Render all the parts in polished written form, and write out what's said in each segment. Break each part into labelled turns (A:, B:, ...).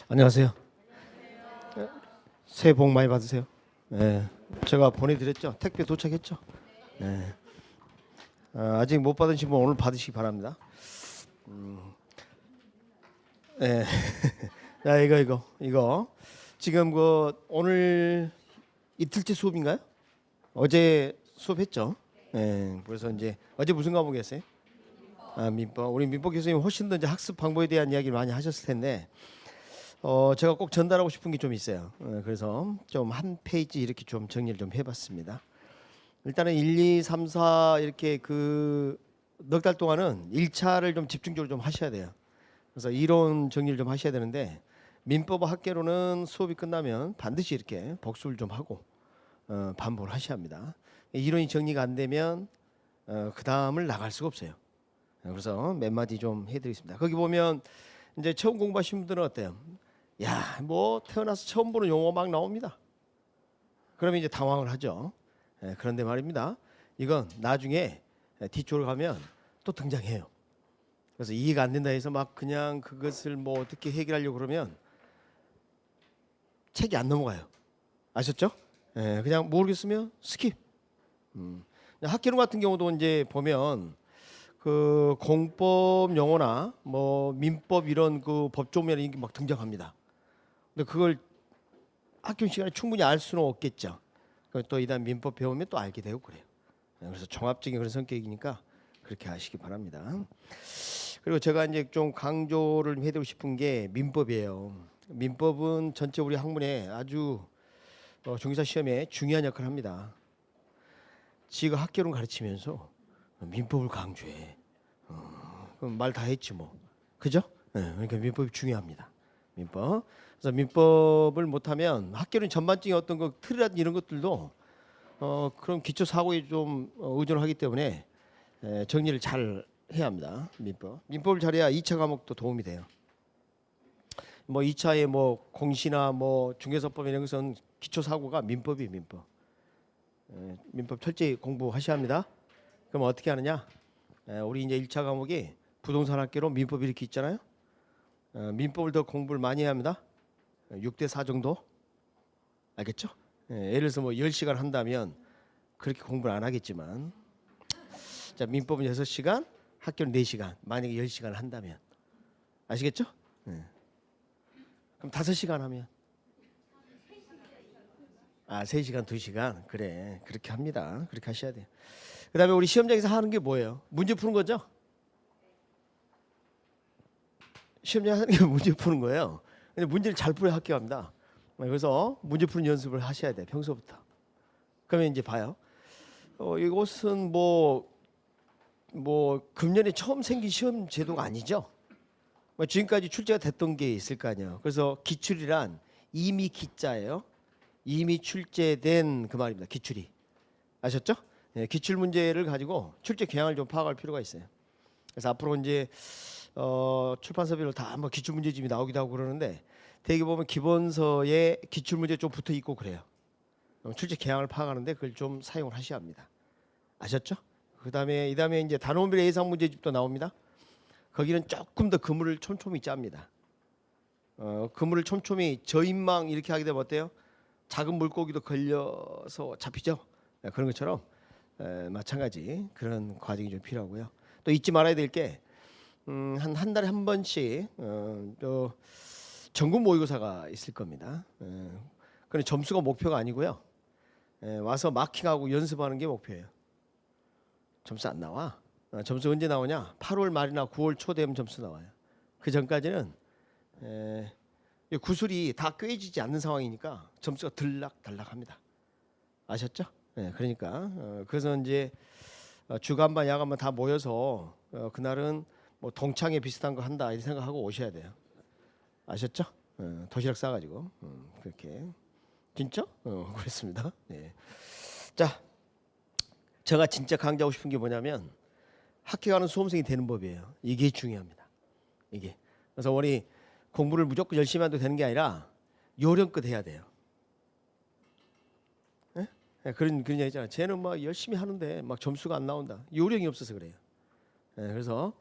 A: 안녕하세요. 새해 복 많이 받으세요. 네, 제가 보내드렸죠. 택배 도착했죠. 네. 아직 못 받으신 분 오늘 받으시기 바랍니다. 네. 자, 이거 지금 그 오늘 이틀째 수업인가요? 어제 수업했죠. 네, 그래서 이제 어제 무슨 과목이었어요? 민법. 우리 민법 교수님 훨씬 더 이제 학습 방법에 대한 이야기를 많이 하셨을 텐데. 제가 꼭 전달하고 싶은 게 좀 있어요. 그래서 좀 한 페이지 이렇게 좀 정리를 좀 해봤습니다. 일단은 1, 2, 3, 4 이렇게 그 넉 달 동안은 1차를 좀 집중적으로 좀 하셔야 돼요. 그래서 이론 정리를 좀 하셔야 되는데 민법과 학계로는 수업이 끝나면 반드시 이렇게 복습을 좀 하고 반복을 하셔야 합니다. 이론이 정리가 안 되면 그 다음을 나갈 수가 없어요. 그래서 몇 마디 좀 해드리겠습니다. 거기 보면 이제 처음 공부하신 분들은 어때요? 야, 뭐 태어나서 처음 보는 용어 막 나옵니다. 그러면 이제 당황을 하죠. 그런데 말입니다. 이건 나중에 뒤쪽으로 가면 또 등장해요. 그래서 이해가 안 된다 해서 막 그냥 그것을 뭐 어떻게 해결하려고 그러면 책이 안 넘어가요. 아셨죠? 그냥 모르겠으면 스킵. 학개론 같은 경우도 이제 보면 그 공법 용어나 뭐 민법 이런 그 법조문이나 이런 게 막 등장합니다. 근데 그걸 학교 시간에 충분히 알 수는 없겠죠. 또 이단 민법 배우면 또 알게 되고 그래요. 그래서 종합적인 그런 성격이니까 그렇게 하시기 바랍니다. 그리고 제가 이제 좀 강조를 해드리고 싶은 게 민법이에요. 민법은 전체 우리 학문에 아주 중개사 시험에 중요한 역할을 합니다. 지가 학개론 가르치면서 민법을 강조해. 그럼 말 다 했지 뭐. 그죠? 그러니까 민법이 중요합니다. 민법. 그래서 민법을 못하면 학교는 전반적인 어떤 그 틀이라든지 이런 것들도 그런 기초 사고에 좀 의존하기 때문에 정리를 잘 해야 합니다. 민법을 잘해야 2차 과목도 도움이 돼요. 뭐 2차에 뭐 공시나 뭐 중개사법 이런 것은 기초 사고가 민법. 민법 철저히 공부하셔야 합니다. 그럼 어떻게 하느냐? 우리 이제 1차 과목이 부동산 학계로 민법 이렇게 있잖아요. 민법을 더 공부를 많이 해야 합니다. 6대 4 정도. 알겠죠? 예를 들어서 뭐 10시간 한다면 그렇게 공부를 안 하겠지만 자, 민법은 6시간, 학교는 4시간. 만약에 10시간을 한다면 아시겠죠? 그럼 5시간 하면 3시간, 2시간. 그래. 그렇게 합니다. 그렇게 하셔야 돼요. 그다음에 우리 시험장에서 하는 게 뭐예요? 문제 푸는 거죠? 시험장 하는 게 문제 푸는 거예요. 근데 문제를 잘 풀어야 합격합니다. 그래서 문제 푸는 연습을 하셔야 돼요. 평소부터. 그러면 이제 봐요. 이것은 뭐 금년에 처음 생긴 시험 제도가 아니죠. 지금까지 출제가 됐던 게 있을 거 아니에요. 그래서 기출이란 이미 기자예요. 이미 출제된 그 말입니다. 기출이. 아셨죠? 기출 문제를 가지고 출제 경향을 좀 파악할 필요가 있어요. 그래서 앞으로 이제 출판사별로 다 한번 기출 문제집이 나오기도 하고 그러는데 대개 보면 기본서에 기출 문제 좀 붙어 있고 그래요. 출제 경향을 파악하는데 그걸 좀 사용을 하셔야 합니다. 아셨죠? 그다음에 이다음에 이제 단원별 예상 문제집도 나옵니다. 거기는 조금 더 그물을 촘촘히 짭니다. 그물을 촘촘히 저인망 이렇게 하게 되면 어때요? 작은 물고기도 걸려서 잡히죠. 그런 것처럼 마찬가지 그런 과정이 좀 필요하고요. 또 잊지 말아야 될 게 한 달에 한 번씩 또 전국 모의고사가 있을 겁니다. 그런데 점수가 목표가 아니고요. 와서 마킹하고 연습하는 게 목표예요. 점수 안 나와. 점수 언제 나오냐? 8월 말이나 9월 초 되면 점수 나와요. 그 전까지는 구슬이 다 꿰지지 않는 상황이니까 점수가 들락달락합니다. 아셨죠? 그러니까 그래서 이제 주간반 야간반 다 모여서 그날은 뭐 동창회 비슷한 거 한다 이런 생각하고 오셔야 돼요. 아셨죠? 도시락 싸가지고 그렇게 진짜? 그렇습니다. 네. 자, 제가 진짜 강조하고 싶은 게 뭐냐면 학교 가는 수험생이 되는 법이에요. 이게 중요합니다. 이게. 그래서 우리 공부를 무조건 열심히 해도 되는 게 아니라 요령껏 해야 돼요. 그런 얘기 있잖아요. 쟤는 막 열심히 하는데 막 점수가 안 나온다. 요령이 없어서 그래요. 그래서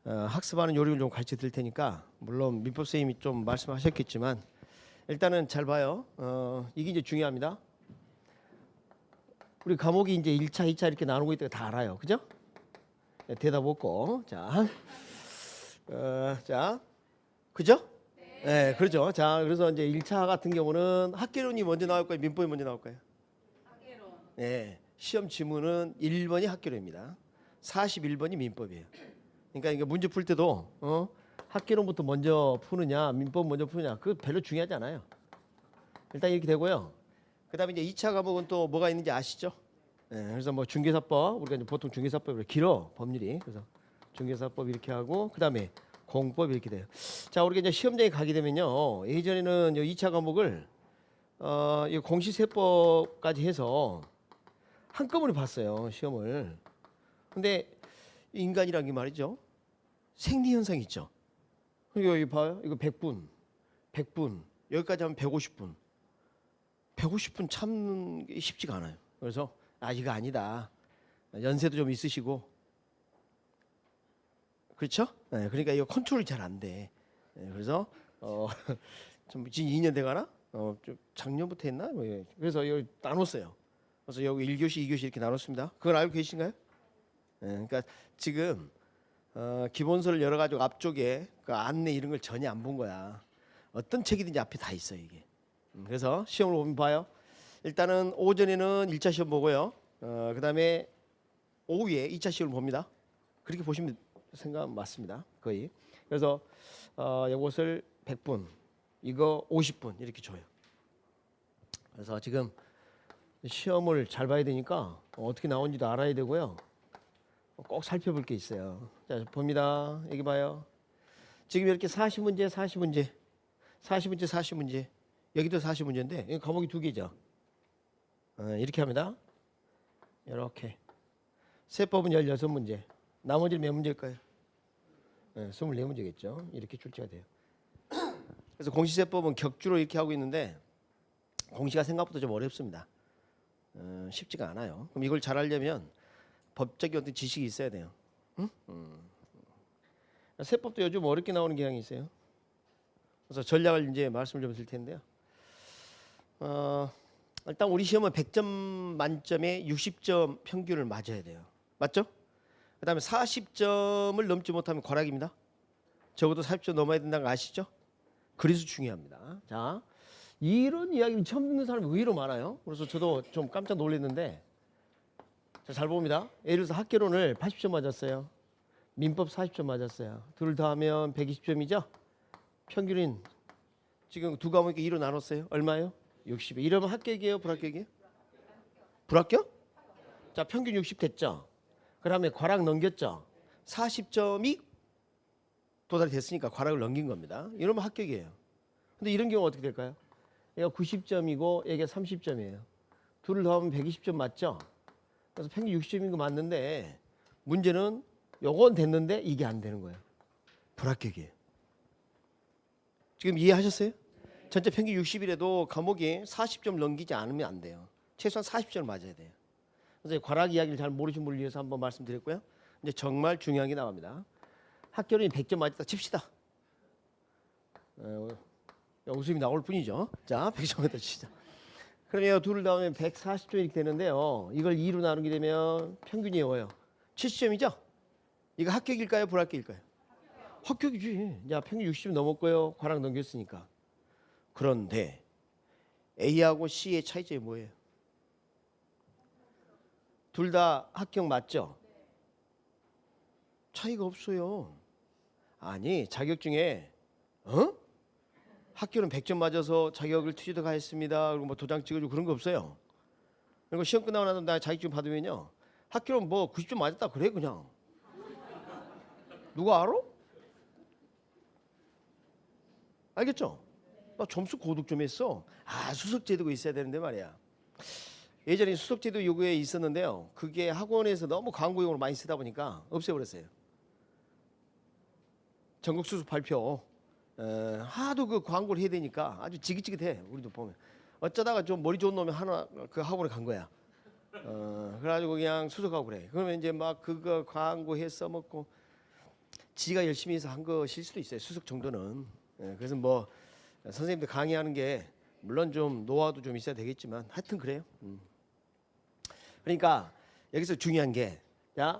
A: 학습하는 요령을 좀 가르쳐 드릴 테니까 물론 민법 선생님이 좀 말씀하셨겠지만 일단은 잘 봐요. 이게 이제 중요합니다. 우리 과목이 이제 1차, 2차 이렇게 나누고 있다가 다 알아요. 그죠? 대답 없고. 자, 자, 그죠? 네, 그렇죠. 자, 그래서 이제 1차 같은 경우는 학개론이 먼저 나올까요? 민법이 먼저 나올까요?
B: 학개론.
A: 네, 시험 지문은 1번이 학개론입니다. 41번이 민법이에요. 그러니까 이게 문제 풀 때도 학개론부터 먼저 푸느냐, 민법 먼저 푸느냐, 그 별로 중요하지 않아요. 일단 이렇게 되고요. 그다음에 이제 2차 과목은 또 뭐가 있는지 아시죠? 네, 그래서 뭐 중개사법, 우리가 이제 보통 중개사법이 길어 법률이, 그래서 중개사법 이렇게 하고 그다음에 공법 이렇게 돼요. 자, 우리가 이제 시험장에 가게 되면요, 예전에는 2차 과목을 이 공시세법까지 해서 한꺼번에 봤어요, 시험을. 근데 인간이란 게 말이죠, 생리 현상 있죠. 여기 봐요, 이거 100분 여기까지 하면 150분. 150분 참는 게 쉽지가 않아요. 그래서 이거 아니다. 연세도 좀 있으시고, 그렇죠? 네, 그러니까 이거 컨트롤이 잘 안 돼. 네, 그래서 좀 지금 2년 돼가나? 좀 작년부터 했나? 뭐, 그래서 여기 나눴어요. 그래서 여기 1교시, 2교시 이렇게 나눴습니다. 그걸 알고 계신가요? 네, 그러니까 지금 기본서를 열어가지고 앞쪽에 그 안내 이런 걸 전혀 안 본 거야. 어떤 책이든지 앞에 다 있어 이게. 그래서 시험을 보면 봐요. 일단은 오전에는 1차 시험 보고요. 그다음에 오후에 2차 시험을 봅니다. 그렇게 보시면 생각 맞습니다. 거의. 그래서 이것을 100분, 이거 50분 이렇게 줘요. 그래서 지금 시험을 잘 봐야 되니까 어떻게 나온지도 알아야 되고요. 꼭 살펴볼 게 있어요. 자, 봅니다. 여기 봐요. 지금 이렇게 40문제, 40문제, 40문제, 40문제. 여기도 40문제인데 여기 과목이 2개죠. 이렇게 합니다. 이렇게. 세법은 16문제. 나머지는 몇 문제일까요? 24문제겠죠. 이렇게 출제가 돼요. 그래서 공시세법은 격주로 이렇게 하고 있는데 공시가 생각보다 좀 어렵습니다. 쉽지가 않아요. 그럼 이걸 잘 하려면 법적인 어떤 지식이 있어야 돼요. 응? 세법도 요즘 어렵게 나오는 경향이 있어요. 그래서 전략을 이제 말씀을 좀 드릴 텐데요. 일단 우리 시험은 100점 만점에 60점 평균을 맞아야 돼요. 맞죠? 그다음에 40점을 넘지 못하면 과락입니다. 적어도 40점 넘어야 된다는 거 아시죠? 그래서 중요합니다. 자, 이런 이야기를 처음 듣는 사람이 의외로 많아요. 그래서 저도 좀 깜짝 놀랐는데, 자, 잘 봅니다. 예를 들어서 학개론을 80점 맞았어요. 민법 40점 맞았어요. 둘 다 하면 120점이죠? 평균인 지금 두 과목에 2로 나눴어요. 얼마예요? 60. 이러면 합격이에요, 불합격이에요? 불합격? 자, 평균 60 됐죠? 그다음에 과락 넘겼죠? 40점이 도달이 됐으니까 과락을 넘긴 겁니다. 이러면 합격이에요. 근데 이런 경우 어떻게 될까요? 얘가 90점이고 얘가 30점이에요. 둘을 더하면 120점 맞죠? 그래서 평균 60점인 거 맞는데 문제는 요건 됐는데 이게 안 되는 거예요. 불합격이에요. 지금 이해하셨어요? 전체 평균 60이라도 과목이 40점 넘기지 않으면 안 돼요. 최소한 40점을 맞아야 돼요. 그래서 과락 이야기를 잘 모르신 분을 위해서 한번 말씀드렸고요. 이제 정말 중요한 게 나옵니다. 학교는 100점 맞았다 칩시다. 웃음이 나올 뿐이죠. 자, 100점 맞았다 칩시다. 그러면 둘을 더하면 140점 이렇게 되는데요. 이걸 2로 나누게 되면 평균이 외워요. 70점이죠? 이거 합격일까요? 불합격일까요? 합격이지. 야, 평균 60점 넘었고요. 과락 넘겼으니까. 그런데 A하고 C의 차이점이 뭐예요? 둘 다 합격 맞죠? 차이가 없어요. 아니, 자격증에 학교는 100점 맞아서 자격을 취득하였습니다. 그리고 뭐 도장 찍어주고 그런 거 없어요. 그리고 시험 끝나고 나서 나 자격증 받으면요, 학교는 뭐 90점 맞았다 그래 그냥. 누가 알아? 알겠죠? 나 점수 고득 좀 했어. 수석제도가 있어야 되는데 말이야. 예전에 수석제도 요구에 있었는데요. 그게 학원에서 너무 광고용으로 많이 쓰다 보니까 없애버렸어요. 전국 수석 발표 하도 그 광고를 해야 되니까 아주 지긋지긋해. 우리도 보면 어쩌다가 좀 머리 좋은 놈이 하나 그 학원에 간 거야. 그래가지고 그냥 수석하고 그래. 그러면 이제 막 그거 광고해 써먹고 지가 열심히 해서 한 것일 수도 있어요. 수석 정도는. 그래서 뭐 선생님들 강의하는 게 물론 좀 노하우도 좀 있어야 되겠지만 하여튼 그래요. 그러니까 여기서 중요한 게 야,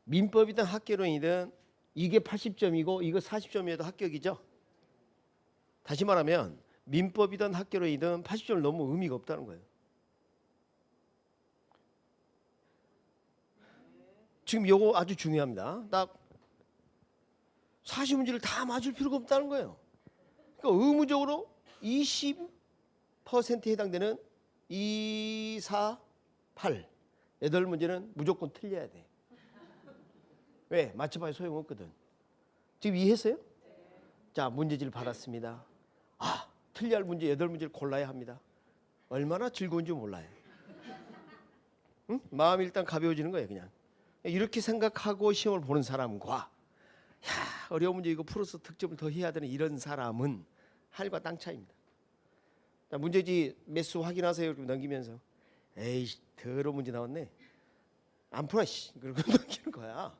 A: 민법이든 학개론이든 이게 80점이고 이거 40점이어도 합격이죠. 다시 말하면 민법이든 학개론이든 80점을 넘으면 의미가 없다는 거예요. 지금 요거 아주 중요합니다. 딱 40문제를 다 맞을 필요가 없다는 거예요. 그러니까 의무적으로 20%에 해당되는 2, 4, 8 8문제는 무조건 틀려야 돼. 왜? 맞춰봐야 소용없거든. 지금 이해했어요? 자, 문제지를 받았습니다. 아, 틀려야 할 문제 8문제를 골라야 합니다. 얼마나 즐거운지 몰라요. 응? 마음이 일단 가벼워지는 거예요. 그냥 이렇게 생각하고 시험을 보는 사람과 야, 어려운 문제 이거 풀어서 득점을 더 해야 되는 이런 사람은 하늘과 땅 차이입니다. 자, 문제지 매수 확인하세요. 이렇게 넘기면서 에이 더러운 문제 나왔네. 안 풀어 씨. 그러고 넘기는 거야.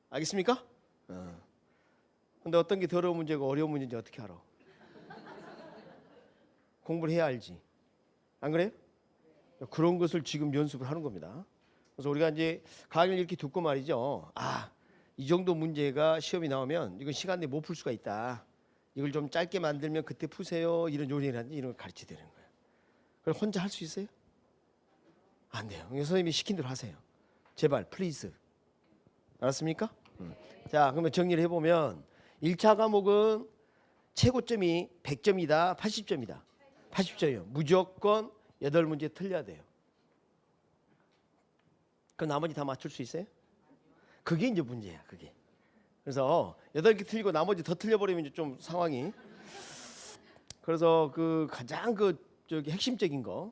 A: 알겠습니까? 근데 어떤 게 더러운 문제고 어려운 문제인지 어떻게 알아? 공부를 해야 알지. 안 그래요? 그런 것을 지금 연습을 하는 겁니다. 그래서 우리가 이제 강의를 이렇게 듣고 말이죠. 아, 이 정도 문제가 시험이 나오면 이건 시간 내에 못 풀 수가 있다. 이걸 좀 짧게 만들면 그때 푸세요. 이런 요령이라든지 이런 걸 가르쳐 드리는 거예요. 그럼 혼자 할 수 있어요? 안 돼요. 선생님이 시킨 대로 하세요. 제발, 플리즈. 알았습니까? 자, 그러면 정리를 해보면 1차 과목은 최고점이 100점이다, 80점이다. 80점이요. 무조건 8문제 틀려야 돼요. 그럼 나머지 다 맞출 수 있어요? 그게 이제 문제야, 그게. 그래서 8개 틀리고 나머지 더 틀려버리면 이제 좀 상황이. 그래서 그 가장 저기 핵심적인 거,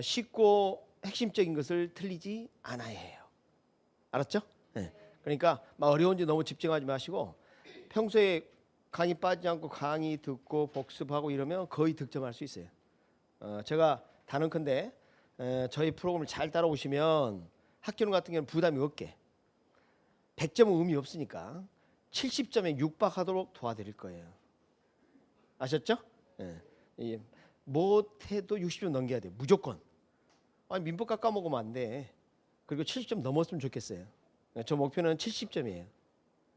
A: 쉽고 핵심적인 것을 틀리지 않아야 해요. 알았죠? 네. 그러니까 막 어려운지 너무 집중하지 마시고 평소에 강의 빠지지 않고 강의 듣고 복습하고 이러면 거의 득점할 수 있어요. 제가 단언컨대 저희 프로그램을 잘 따라오시면 학교론 같은 경우는 부담이 없게 100점은 의미 없으니까 70점에 육박하도록 도와드릴 거예요. 아셨죠? 예. 못해도 60점 넘겨야 돼. 무조건. 아니 민법 깎아먹으면 안 돼. 그리고 70점 넘었으면 좋겠어요. 저 목표는 70점이에요.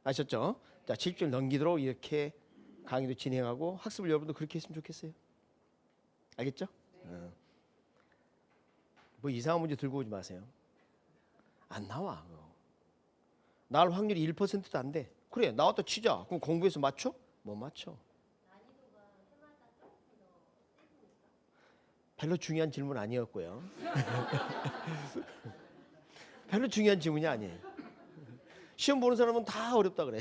A: 아셨죠? 자, 70점 넘기도록 이렇게 강의도 진행하고 학습을 여러분도 그렇게 했으면 좋겠어요. 알겠죠? 뭐 이상한 문제 들고 오지 마세요. 안 나와. 나올 확률이 1%도 안 돼. 그래, 나왔다 치자. 그럼 공부해서 맞춰? 못 맞춰. 별로 중요한 질문 아니었고요. 별로 중요한 질문이 아니에요. 시험 보는 사람은 다 어렵다 그래.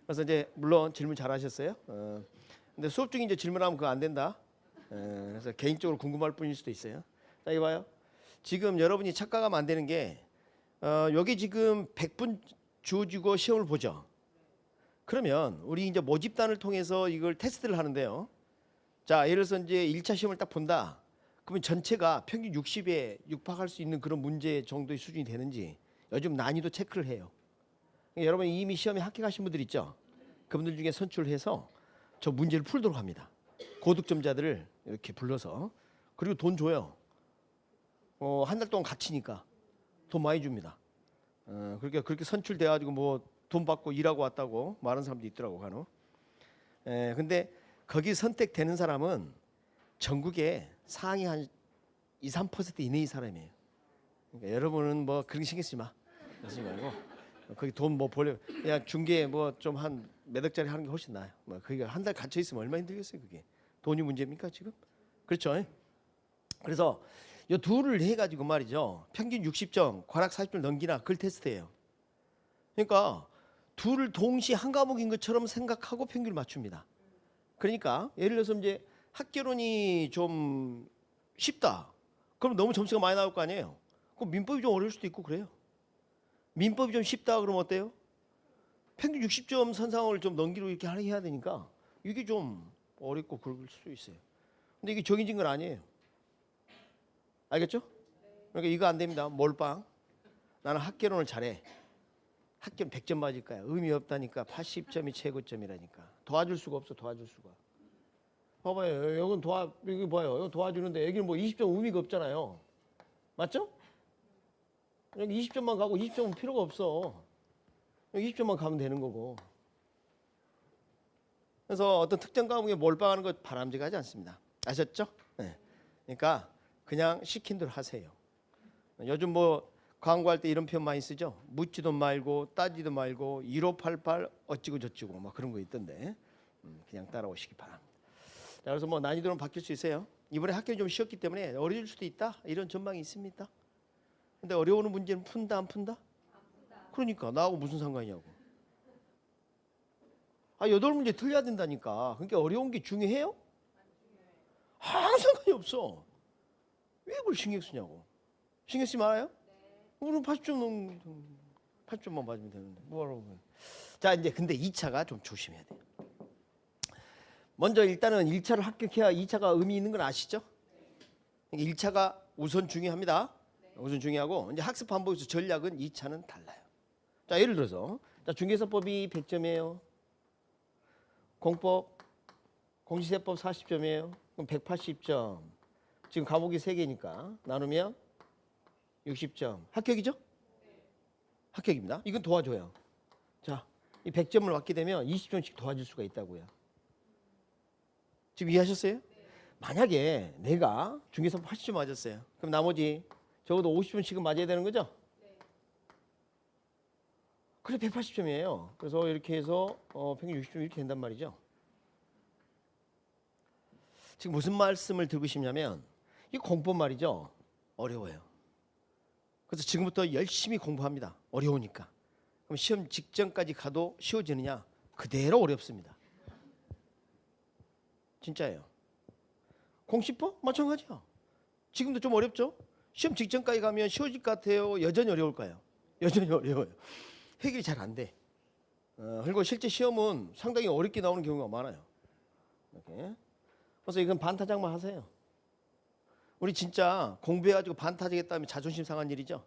A: 그래서 이제 물론 질문 잘하셨어요. 근데 수업 중에 이제 질문하면 그거 안 된다. 그래서 개인적으로 궁금할 뿐일 수도 있어요. 자, 이봐요. 지금 여러분이 착각하면 안 되는 게 여기 지금 100분 주어지고 시험을 보죠. 그러면 우리 이제 모집단을 통해서 이걸 테스트를 하는데요. 자, 예를 들어서 이제 1차 시험을 딱 본다. 그러면 전체가 평균 60에 육박할 수 있는 그런 문제 정도의 수준이 되는지 요즘 난이도 체크를 해요. 그러니까 여러분 이미 시험에 합격하신 분들 있죠. 그분들 중에 선출해서 저 문제를 풀도록 합니다. 고득점자들을 이렇게 불러서. 그리고 돈 줘요. 한 달 동안 갇히니까 돈 많이 줍니다. 그렇게 선출돼가지고 뭐 돈 받고 일하고 왔다고 말하는 사람도 있더라고 간혹. 근데 거기 선택되는 사람은 전국에 상위 한 2, 3% 이내의 사람이에요. 그러니까 여러분은 뭐 그런 거 신경 쓰지 마. 그러지 말고 거기 돈 뭐 벌려 그냥 중개 뭐 좀 한 몇 억짜리 하는 게 훨씬 나아요. 뭐 그게 한 달 갇혀 있으면 얼마 힘들겠어요 그게. 돈이 문제입니까 지금? 그렇죠? 그래서 이 둘을 해가지고 말이죠. 평균 60점, 과락 40점 넘기나 그걸 테스트해요. 그러니까 둘을 동시에 한 과목인 것처럼 생각하고 평균을 맞춥니다. 그러니까 예를 들어서 이제 학개론이 좀 쉽다. 그럼 너무 점수가 많이 나올 거 아니에요. 그럼 민법이 좀 어려울 수도 있고 그래요. 민법이 좀 쉽다 그러면 어때요? 평균 60점 선상을 좀 넘기로 이렇게 해야 되니까 이게 좀 어렵고 그럴 수 있어요. 근데 이게 정해진 건 아니에요. 알겠죠? 그러니까 이거 안 됩니다. 몰빵. 나는 학개론을 잘해. 학점 100점 맞을까요? 의미 없다니까. 80점이 최고점이라니까. 도와줄 수가 없어. 도와줄 수가. 봐봐요. 여긴 이거 봐요. 여기 도와주는데 여기는 뭐 20점 의미가 없잖아요. 맞죠? 여기 20점만 가고 20점은 필요가 없어. 여기 20점만 가면 되는 거고. 그래서 어떤 특정 과목에 몰빵하는 것 바람직하지 않습니다. 아셨죠? 네. 그러니까 그냥 시킨 대로 하세요. 요즘 뭐 광고할 때 이런 표현 많이 쓰죠. 묻지도 말고 따지도 말고 1588 어찌고 저찌고 막 그런 거 있던데 그냥 따라오시기 바랍니다. 자, 그래서 뭐 난이도는 바뀔 수 있어요. 이번에 학교는 좀 쉬웠기 때문에 어려질 수도 있다 이런 전망이 있습니다. 근데 어려우는 문제는 푼다 안 푼다? 그러니까 나하고 무슨 상관이냐고. 8문제 틀려야 된다니까. 그러니까 어려운 게 중요해요? 아무 상관이 없어. 왜 그걸 신경 쓰냐고. 신경 쓰지 말아요? 그럼 80점만 맞으면 되는데 뭐하라고. 자, 이제 근데 2차가 좀 조심해야 돼요. 먼저 일단은 1차를 합격해야 2차가 의미 있는 건 아시죠? 1차가 우선 중요합니다. 우선 중요하고 이제 학습 반복에서 전략은 2차는 달라요. 자, 예를 들어서 중개사법이 100점이에요. 공법, 공시세법 40점이에요. 그럼 180점. 지금 과목이 3개니까 나누면 60점. 합격이죠? 합격입니다. 이건 도와줘요. 자, 이 100점을 맞게 되면 20점씩 도와줄 수가 있다고요. 지금 이해하셨어요? 만약에 내가 중개사법 80점 맞았어요. 그럼 나머지 적어도 50점씩은 맞아야 되는 거죠? 그래 180점이에요. 그래서 이렇게 해서 평균 60점 이렇게 된단 말이죠. 지금 무슨 말씀을 드리고 싶냐면 이 공법 말이죠. 어려워요. 그래서 지금부터 열심히 공부합니다. 어려우니까. 그럼 시험 직전까지 가도 쉬워지느냐? 그대로 어렵습니다. 진짜예요. 공시법? 마찬가지야. 지금도 좀 어렵죠? 시험 직전까지 가면 쉬워질 것 같아요? 여전히 어려울까요? 여전히 어려워요. 해결이 잘 안 돼. 그리고 실제 시험은 상당히 어렵게 나오는 경우가 많아요. 이렇게. 그래서 이건 반타작만 하세요. 우리 진짜 공부해가지고 반타작했다 하면 자존심 상한 일이죠.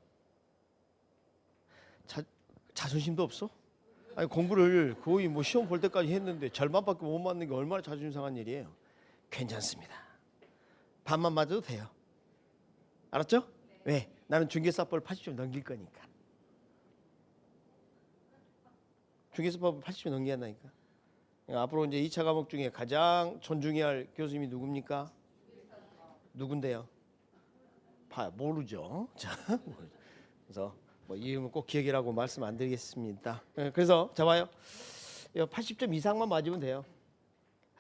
A: 자존심도 없어? 아니 공부를 거의 뭐 시험 볼 때까지 했는데 절반밖에 못 맞는 게 얼마나 자존심 상한 일이에요. 괜찮습니다. 반만 맞아도 돼요. 알았죠? 왜? 나는 중개사법을 80점 넘길 거니까. 중개사법을 80점 넘겨야 한다니까. 앞으로 이제 2차 과목 중에 가장 존중해야 할 교수님이 누굽니까? 누군데요? 모르죠. 자, 그래서 뭐 이름은 꼭 기억이라고 말씀 안 드리겠습니다. 그래서 자 봐요. 80점 이상만 맞으면 돼요.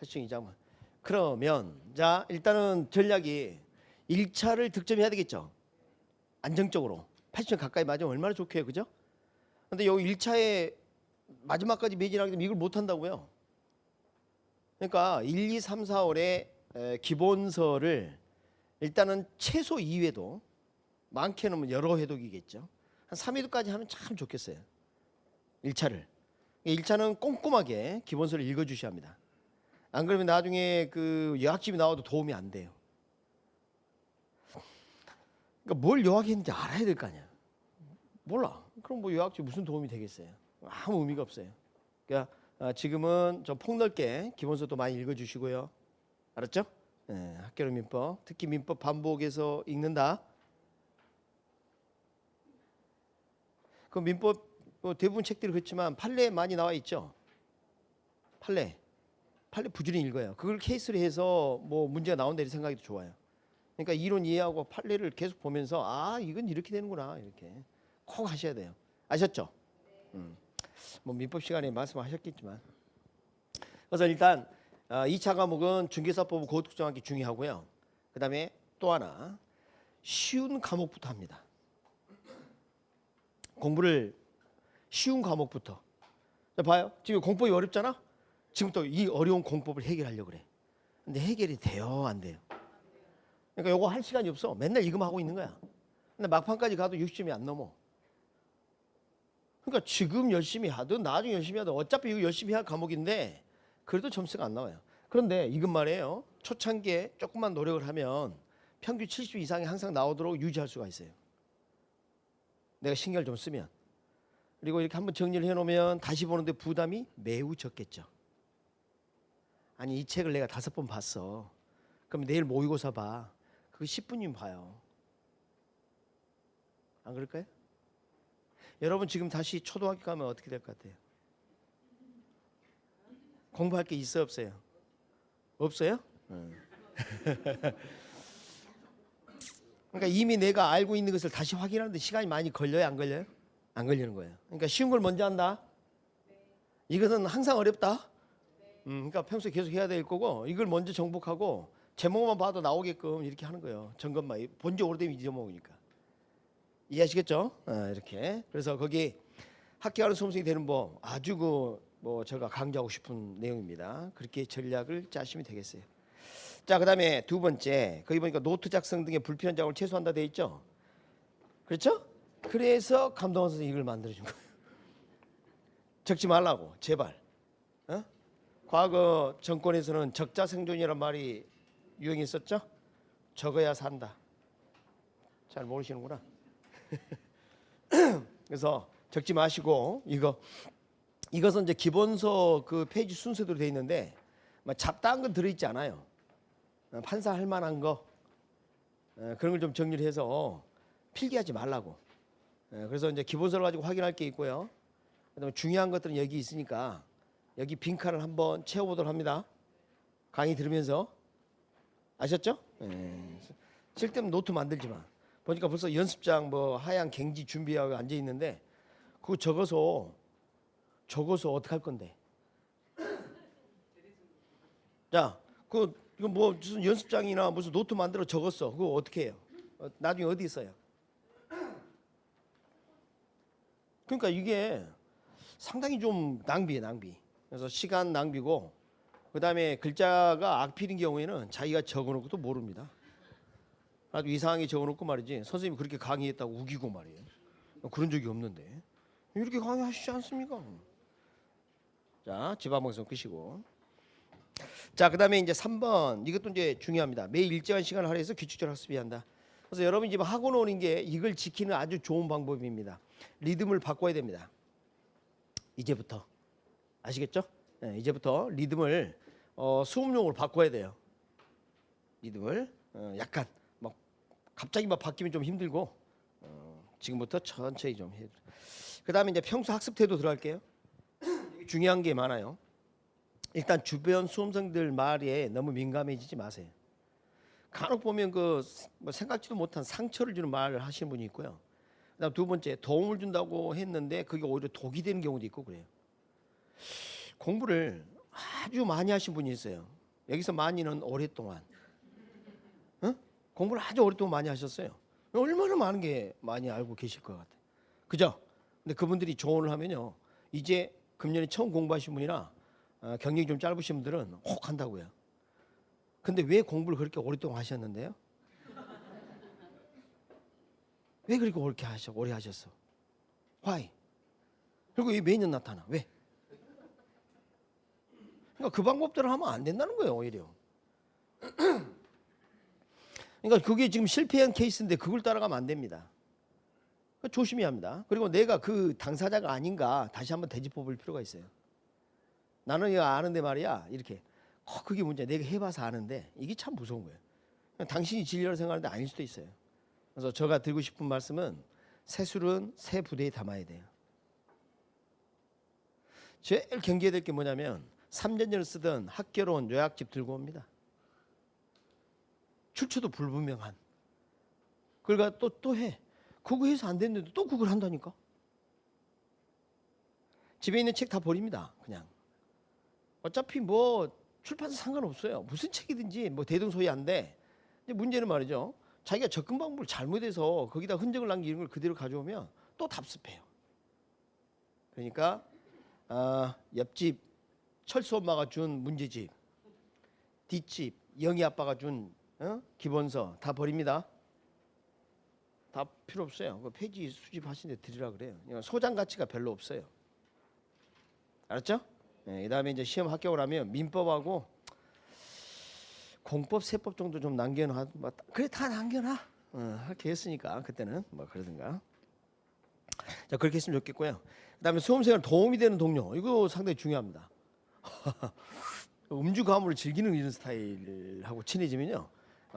A: 80점 이상만. 그러면 자 일단은 전략이 1차를 득점해야 되겠죠. 안정적으로 80점 가까이 맞으면 얼마나 좋게요, 그죠? 근데 여기 1차에 마지막까지 매진하게 되면 이걸 못 한다고요. 그러니까 1, 2, 3, 4월에 기본서를 일단은 최소 2회도 많게는 여러 회독이겠죠. 한 3회독까지 하면 참 좋겠어요. 1차를. 1차는 꼼꼼하게 기본서를 읽어주셔야 합니다. 안 그러면 나중에 그 요약집이 나와도 도움이 안 돼요. 그러니까 뭘 요약했는지 알아야 될 거 아니야. 몰라. 그럼 뭐 요약집 무슨 도움이 되겠어요. 아무 의미가 없어요. 그러니까 지금은 좀 폭넓게 기본서도 많이 읽어주시고요. 알았죠? 네, 학교로 민법, 특히 민법 반복해서 읽는다. 그 민법 대부분 책들이 그렇지만 판례 많이 나와 있죠. 판례 부지런히 읽어요. 그걸 케이스로 해서 뭐 문제가 나온다 이런 생각이 좋아요. 그러니까 이론 이해하고 판례를 계속 보면서 아 이건 이렇게 되는구나 이렇게 꼭 하셔야 돼요. 아셨죠? 뭐 민법 시간에 말씀하셨겠지만 그래서 일단 2차 과목은 중개사법은 고득점하기 중요하고요. 그 다음에 또 하나 쉬운 과목부터 합니다. 공부를 쉬운 과목부터. 자, 봐요. 지금 공법이 어렵잖아. 지금부터 이 어려운 공법을 해결하려고 그래. 근데 해결이 돼요, 안 돼요? 그러니까 요거 할 시간이 없어. 맨날 이거만 하고 있는 거야. 근데 막판까지 가도 60점이 안 넘어. 그러니까 지금 열심히 하든 나중에 열심히 하든 어차피 이거 열심히 할 과목인데 그래도 점수가 안 나와요. 그런데 이건 말이에요. 초창기에 조금만 노력을 하면 평균 70 이상이 항상 나오도록 유지할 수가 있어요. 내가 신경을 좀 쓰면. 그리고 이렇게 한번 정리를 해놓으면 다시 보는데 부담이 매우 적겠죠. 아니 이 책을 내가 5번 봤어. 그럼 내일 모의고사 봐. 그거 10분이면 봐요. 안 그럴까요? 여러분 지금 다시 초등학교 가면 어떻게 될 것 같아요? 공부할 게 있어요 없어요? 없어요? 그러니까 이미 내가 알고 있는 것을 다시 확인하는데 시간이 많이 걸려요 안 걸려요? 안 걸리는 거예요. 그러니까 쉬운 걸 먼저 한다. 이것은 항상 어렵다. 그러니까 평소에 계속 해야 될 거고 이걸 먼저 정복하고 제목만 봐도 나오게끔 이렇게 하는 거예요. 점검만 본지 오래되면 잊어먹으니까. 이해하시겠죠? 이렇게. 그래서 거기 학교하는 수험생이 되는 법 아주 뭐 제가 강조하고 싶은 내용입니다. 그렇게 전략을 짜시면 되겠어요. 자, 그다음에 두 번째 거기 보니까 노트 작성 등의 불필요한 작업을 최소화한다 돼 있죠. 그렇죠? 그래서 감동원 선생님이 이걸 만들어준 거예요. 적지 말라고 제발. 과거 정권에서는 적자 생존이란 말이 유행했었죠. 적어야 산다. 잘 모르시는구나. 그래서 적지 마시고 이것은 이제 기본서 그 페이지 순서대로 돼 있는데 막 잡다한 건 들어있지 않아요. 판사할 만한 거 그런 걸 좀 정리를 해서 필기하지 말라고. 그래서 이제 기본서를 가지고 확인할 게 있고요. 그다음에 중요한 것들은 여기 있으니까 여기 빈칸을 한번 채워보도록 합니다. 강의 들으면서 아셨죠? 쓸데없는 노트 만들지 마. 보니까 벌써 연습장 뭐 하얀 갱지 준비하고 앉아 있는데 그거 적어서 어떻게 할 건데? 자, 이거 뭐 무슨 연습장이나 무슨 노트 만들어 적었어. 그거 어떻게 해요? 나중에 어디 있어요? 그러니까 이게 상당히 좀 낭비예요, 낭비. 그래서 시간 낭비고 그다음에 글자가 악필인 경우에는 자기가 적어놓고도 모릅니다. 아주 이상하게 적어놓고 말이지 선생님이 그렇게 강의했다고 우기고 말이에요. 그런 적이 없는데 이렇게 강의하시지 않습니까? 자, 지방방송 끄시고. 자, 그다음에 이제 3번 이것도 이제 중요합니다. 매일 일정한 시간을 할애해서 규칙적으로 학습해야 한다. 그래서 여러분이 지금 학원 오는 게 이걸 지키는 아주 좋은 방법입니다. 리듬을 바꿔야 됩니다. 이제부터 아시겠죠? 네, 이제부터 리듬을 수업용으로 바꿔야 돼요. 리듬을 약간 막 갑자기 막 바뀌면 좀 힘들고 지금부터 천천히 좀 해. 그다음에 이제 평소 학습 태도 들어갈게요. 중요한 게 많아요. 일단 주변 수험생들 말에 너무 민감해지지 마세요. 간혹 보면 뭐 생각지도 못한 상처를 주는 말을 하시는 분이 있고요. 그다음 두 번째 도움을 준다고 했는데 그게 오히려 독이 되는 경우도 있고 그래요. 공부를 아주 많이 하신 분이 있어요. 여기서 많이는 오랫동안. 공부를 아주 오랫동안 많이 하셨어요. 얼마나 많은 게 많이 알고 계실 것 같아요. 그죠? 근데 그분들이 조언을 하면요. 이제 금년에 처음 공부하신 분이나 경력이 좀 짧으신 분들은 혹 한다고요. 근데 왜 공부를 그렇게 오랫동안 하셨는데요? 왜 그렇게 오래 하셨어? Why? 그리고 왜 매년 나타나? 왜? 그러니까 그 방법대로 하면 안 된다는 거예요, 오히려. 그러니까 그게 지금 실패한 케이스인데 그걸 따라가면 안 됩니다. 그러니까 조심해야 합니다. 그리고 내가 그 당사자가 아닌가 다시 한번 되짚어 볼 필요가 있어요. 나는 이거 아는데 말이야. 이렇게. 그게 문제야. 내가 해봐서 아는데 이게 참 무서운 거예요. 당신이 진리라고 생각하는데 아닐 수도 있어요. 그래서 제가 드리고 싶은 말씀은 새 술은 새 부대에 담아야 돼요. 제일 경계해야 될 게 뭐냐면 3년 전에 쓰던 학교론 요약집 들고 옵니다. 출처도 불분명한. 그걸 또 해. 그거 해서 안 됐는데 또 그걸 한다니까. 집에 있는 책 다 버립니다. 그냥. 어차피 뭐 출판사 상관없어요. 무슨 책이든지 뭐 대등소이한데 문제는 말이죠. 자기가 접근 방법을 잘못해서 거기다 흔적을 남기는 걸 그대로 가져오면 또 답습해요. 그러니까 옆집 철수 엄마가 준 문제집, 뒷집 영희 아빠가 준 기본서 다 버립니다. 다 필요 없어요. 그 페이지 수집하신 데 드리라 그래요. 소장 가치가 별로 없어요. 알았죠? 네, 그다음에 이제 시험 합격을 하면 민법하고 공법, 세법 정도 좀 남겨놔. 그래 다 남겨놔. 그렇게 했으니까 그때는 뭐 그러든가. 자, 그렇게 했으면 좋겠고요. 그다음에 수험생활 도움이 되는 동료, 이거 상당히 중요합니다. 음주 가물을 즐기는 이런 스타일하고 친해지면요,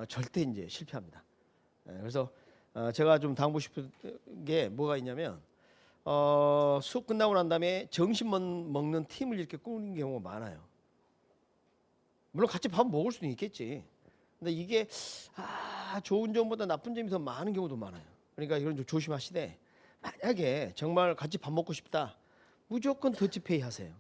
A: 절대 이제 실패합니다. 그래서 제가 좀 당부하고 싶은 게 뭐가 있냐면, 수업 끝나고 난 다음에 점심 먹는 팀을 이렇게 꾸는 경우가 많아요. 물론 같이 밥 먹을 수도 있겠지. 근데 이게 좋은 점보다 나쁜 점이 더 많은 경우도 많아요. 그러니까 이건 좀 조심하시되, 만약에 정말 같이 밥 먹고 싶다, 무조건 더치페이 하세요.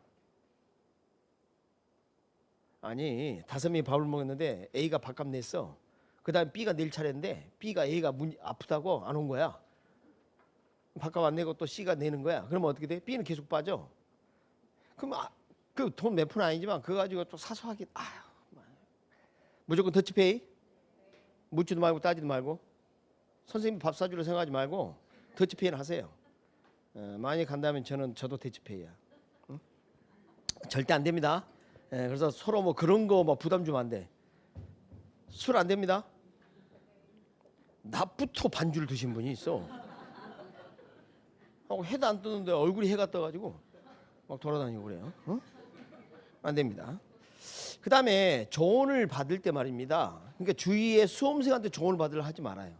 A: 아니, 5명이 밥을 먹었는데 A가 밥값 냈어. 그 다음에 B가 낼 차례인데 B가 A가 아프다고 안 온 거야. 밥값 안 내고 또 C가 내는 거야. 그러면 어떻게 돼? B는 계속 빠져. 그럼 그 돈 몇 푼 아니지만 그거 가지고 또 사소하게 무조건 더치페이. 묻지도 말고 따지도 말고, 선생님 밥 사주려 생각하지 말고 더치페이를 하세요. 많이 간다면 저도 더치페이야. 응? 절대 안 됩니다. 그래서 서로 뭐 그런 거 뭐 부담 주면 안 돼. 술 안 됩니다. 낮부터 반주를 드신 분이 있어. 해도 안 뜨는데 얼굴이 해가 떠가지고 막 돌아다니고 그래요. 어? 안 됩니다. 그 다음에 조언을 받을 때 말입니다. 그러니까 주위에 수험생한테 조언을 받으려 하지 말아요.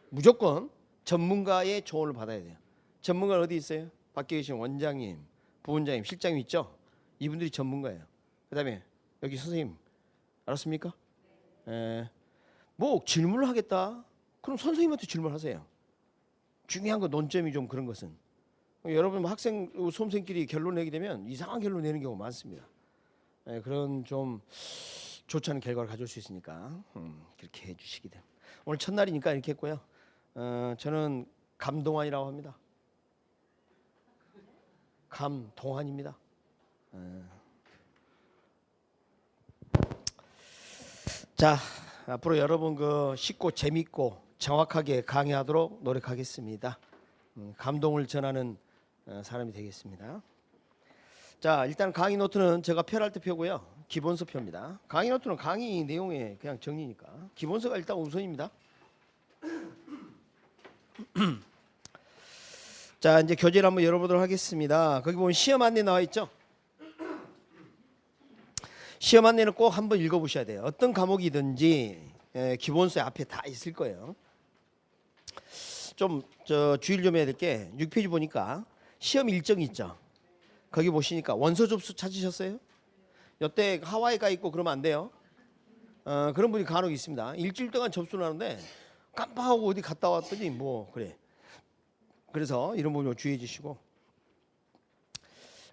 A: 무조건 전문가의 조언을 받아야 돼요. 전문가는 어디 있어요? 밖에 계신 원장님, 부원장님, 실장님 있죠? 이분들이 전문가예요. 그 다음에 여기 선생님 알았습니까? 뭐 질문을 하겠다, 그럼 선생님한테 질문하세요. 중요한 건 논점이 좀 그런 것은, 여러분 학생 수험생끼리 결론 내게 되면 이상한 결론 내는 경우가 많습니다. 그런 좀 좋지 않은 결과를 가져올 수 있으니까 그렇게 해주시기 됩니다. 오늘 첫날이니까 이렇게 했고요. 저는 감동환이라고 합니다. 감동환입니다. 자, 앞으로 여러분 쉽고 재밌고 정확하게 강의하도록 노력하겠습니다. 감동을 전하는 사람이 되겠습니다. 자, 일단 강의 노트는 제가 펼할 때 펴고요. 기본서 펴입니다. 강의 노트는 강의 내용의 그냥 정리니까 기본서가 일단 우선입니다. 자, 이제 교재를 한번 열어보도록 하겠습니다. 거기 보면 시험 안내 나와 있죠? 시험 안내는 꼭 한번 읽어보셔야 돼요. 어떤 과목이든지 기본서에 앞에 다 있을 거예요. 좀 주의를 좀 해야 될 게 6페이지 보니까 시험 일정이 있죠. 거기 보시니까 원서 접수 찾으셨어요? 여태 하와이 가 있고 그러면 안 돼요. 그런 분이 간혹 있습니다. 일주일 동안 접수를 하는데 깜빡하고 어디 갔다 왔더니 뭐 그래. 그래서 이런 부분 주의해 주시고,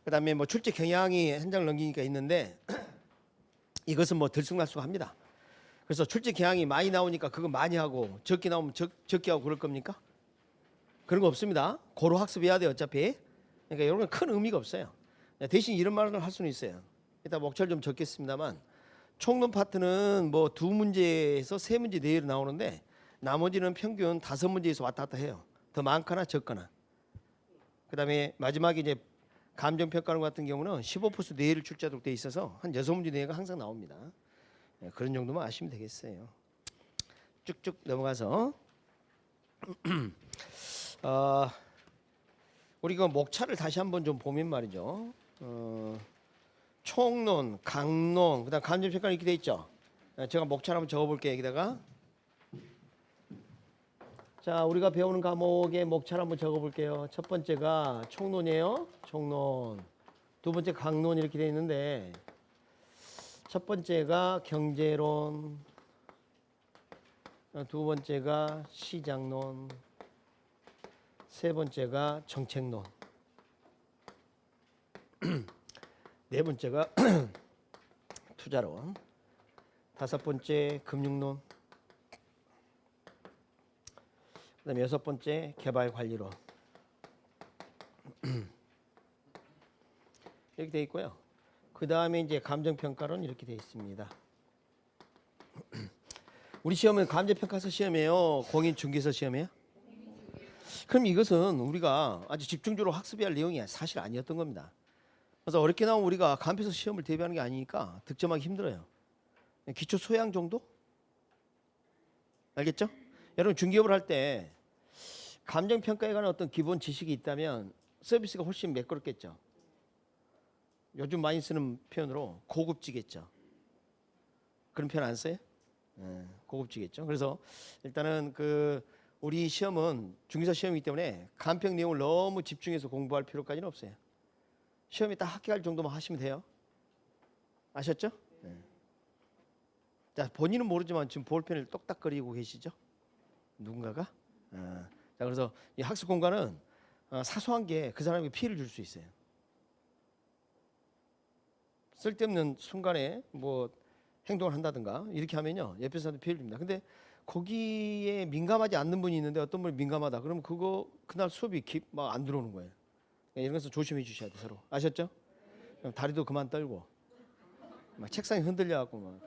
A: 그 다음에 뭐 출제 경향이 한 장 넘기니까 있는데 이것은 뭐 들쑥날쑥합니다. 그래서 출제 경향이 많이 나오니까 그거 많이 하고 적게 나오면 적게 하고 그럴 겁니까? 그런 거 없습니다. 고루 학습해야 돼요 어차피. 그러니까 이런 건 큰 의미가 없어요. 대신 이런 말을 할 수는 있어요. 일단 목차를 좀 적겠습니다만, 총론 파트는 뭐 2문제에서 3문제 내외로 나오는데 나머지는 평균 5문제에서 왔다 갔다 해요. 더 많거나 적거나. 그 다음에 마지막에 이제 감정평가론 같은 경우는 15% 내외를 출제하도록 돼 있어서 한 6문제 내외가 항상 나옵니다. 그런 정도만 아시면 되겠어요. 쭉쭉 넘어가서 우리 그 목차를 다시 한번 좀 보면 말이죠. 총론, 강론, 그다음 감정평가 이렇게 돼 있죠. 제가 목차를 한번 적어볼게요. 여기다가. 자, 우리가 배우는 과목의 목차를 한번 적어볼게요. 첫 번째가 총론이에요. 총론. 두 번째 강론 이렇게 돼 있는데, 첫 번째가 경제론, 두 번째가 시장론, 세 번째가 정책론, 네 번째가 투자론, 다섯 번째 금융론, 그다음에 여섯 번째 개발관리론 이렇게 돼 있고요. 그 다음에 이제 감정평가론 이렇게 돼 있습니다. 우리 시험은 감정평가서 시험이에요? 공인중개서 시험이에요? 그럼 이것은 우리가 아주 집중적으로 학습해야 할 내용이 사실 아니었던 겁니다. 그래서 어렵게 나오면 우리가 감표서 시험을 대비하는 게 아니니까 득점하기 힘들어요. 기초 소양 정도? 알겠죠? 여러분 중개업을 할 때 감정 평가에 관한 어떤 기본 지식이 있다면 서비스가 훨씬 매끄럽겠죠. 요즘 많이 쓰는 표현으로 고급지겠죠. 그런 표현 안 써요? 고급지겠죠. 그래서 일단은 우리 시험은 중개사 시험이기 때문에 간평 내용을 너무 집중해서 공부할 필요까지는 없어요. 시험에 딱 합격할 정도만 하시면 돼요. 아셨죠? 네. 자, 본인은 모르지만 지금 볼펜을 똑딱거리고 계시죠? 누군가가? 자, 그래서 이 학습 공간은 사소한 게 그 사람에게 피해를 줄 수 있어요. 쓸데없는 순간에 뭐 행동을 한다든가 이렇게 하면요 옆에 사람한테 피해를 줍니다. 근데 거기에 민감하지 않는 분이 있는데 어떤 분이 민감하다 그러면 그날 수업이 막 안 들어오는 거예요. 이런 것은 조심해 주셔야 돼 서로. 아셨죠? 다리도 그만 떨고 막 책상이 흔들려 갖고 막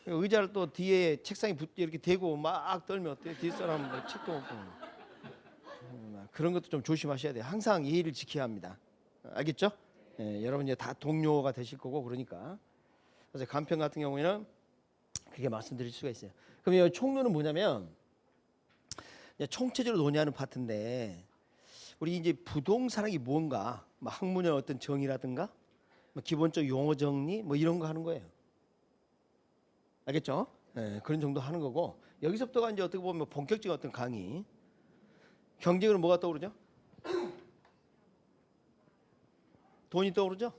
A: 의자를 또 뒤에 책상이 이렇게 대고 막 떨면 어때요? 뒷사람 뭐 책도 없고 그런 것도 좀 조심하셔야 돼요. 항상 예의를 지켜야 합니다. 알겠죠? 여러분 이제 다 동료가 되실 거고 그러니까. 그래서 간평 같은 경우에는 그렇게 말씀드릴 수가 있어요. 그럼 이 총론은 뭐냐면 총체적으로 논의하는 파트인데 우리 이제 부동산학이 뭔가 학문의 어떤 정의라든가 기본적 용어 정리 뭐 이런 거 하는 거예요. 알겠죠? 그런 정도 하는 거고 여기서부터가 이제 어떻게 보면 본격적인 어떤 강의. 경쟁으로 뭐가 떠오르죠? 돈이 떠오르죠?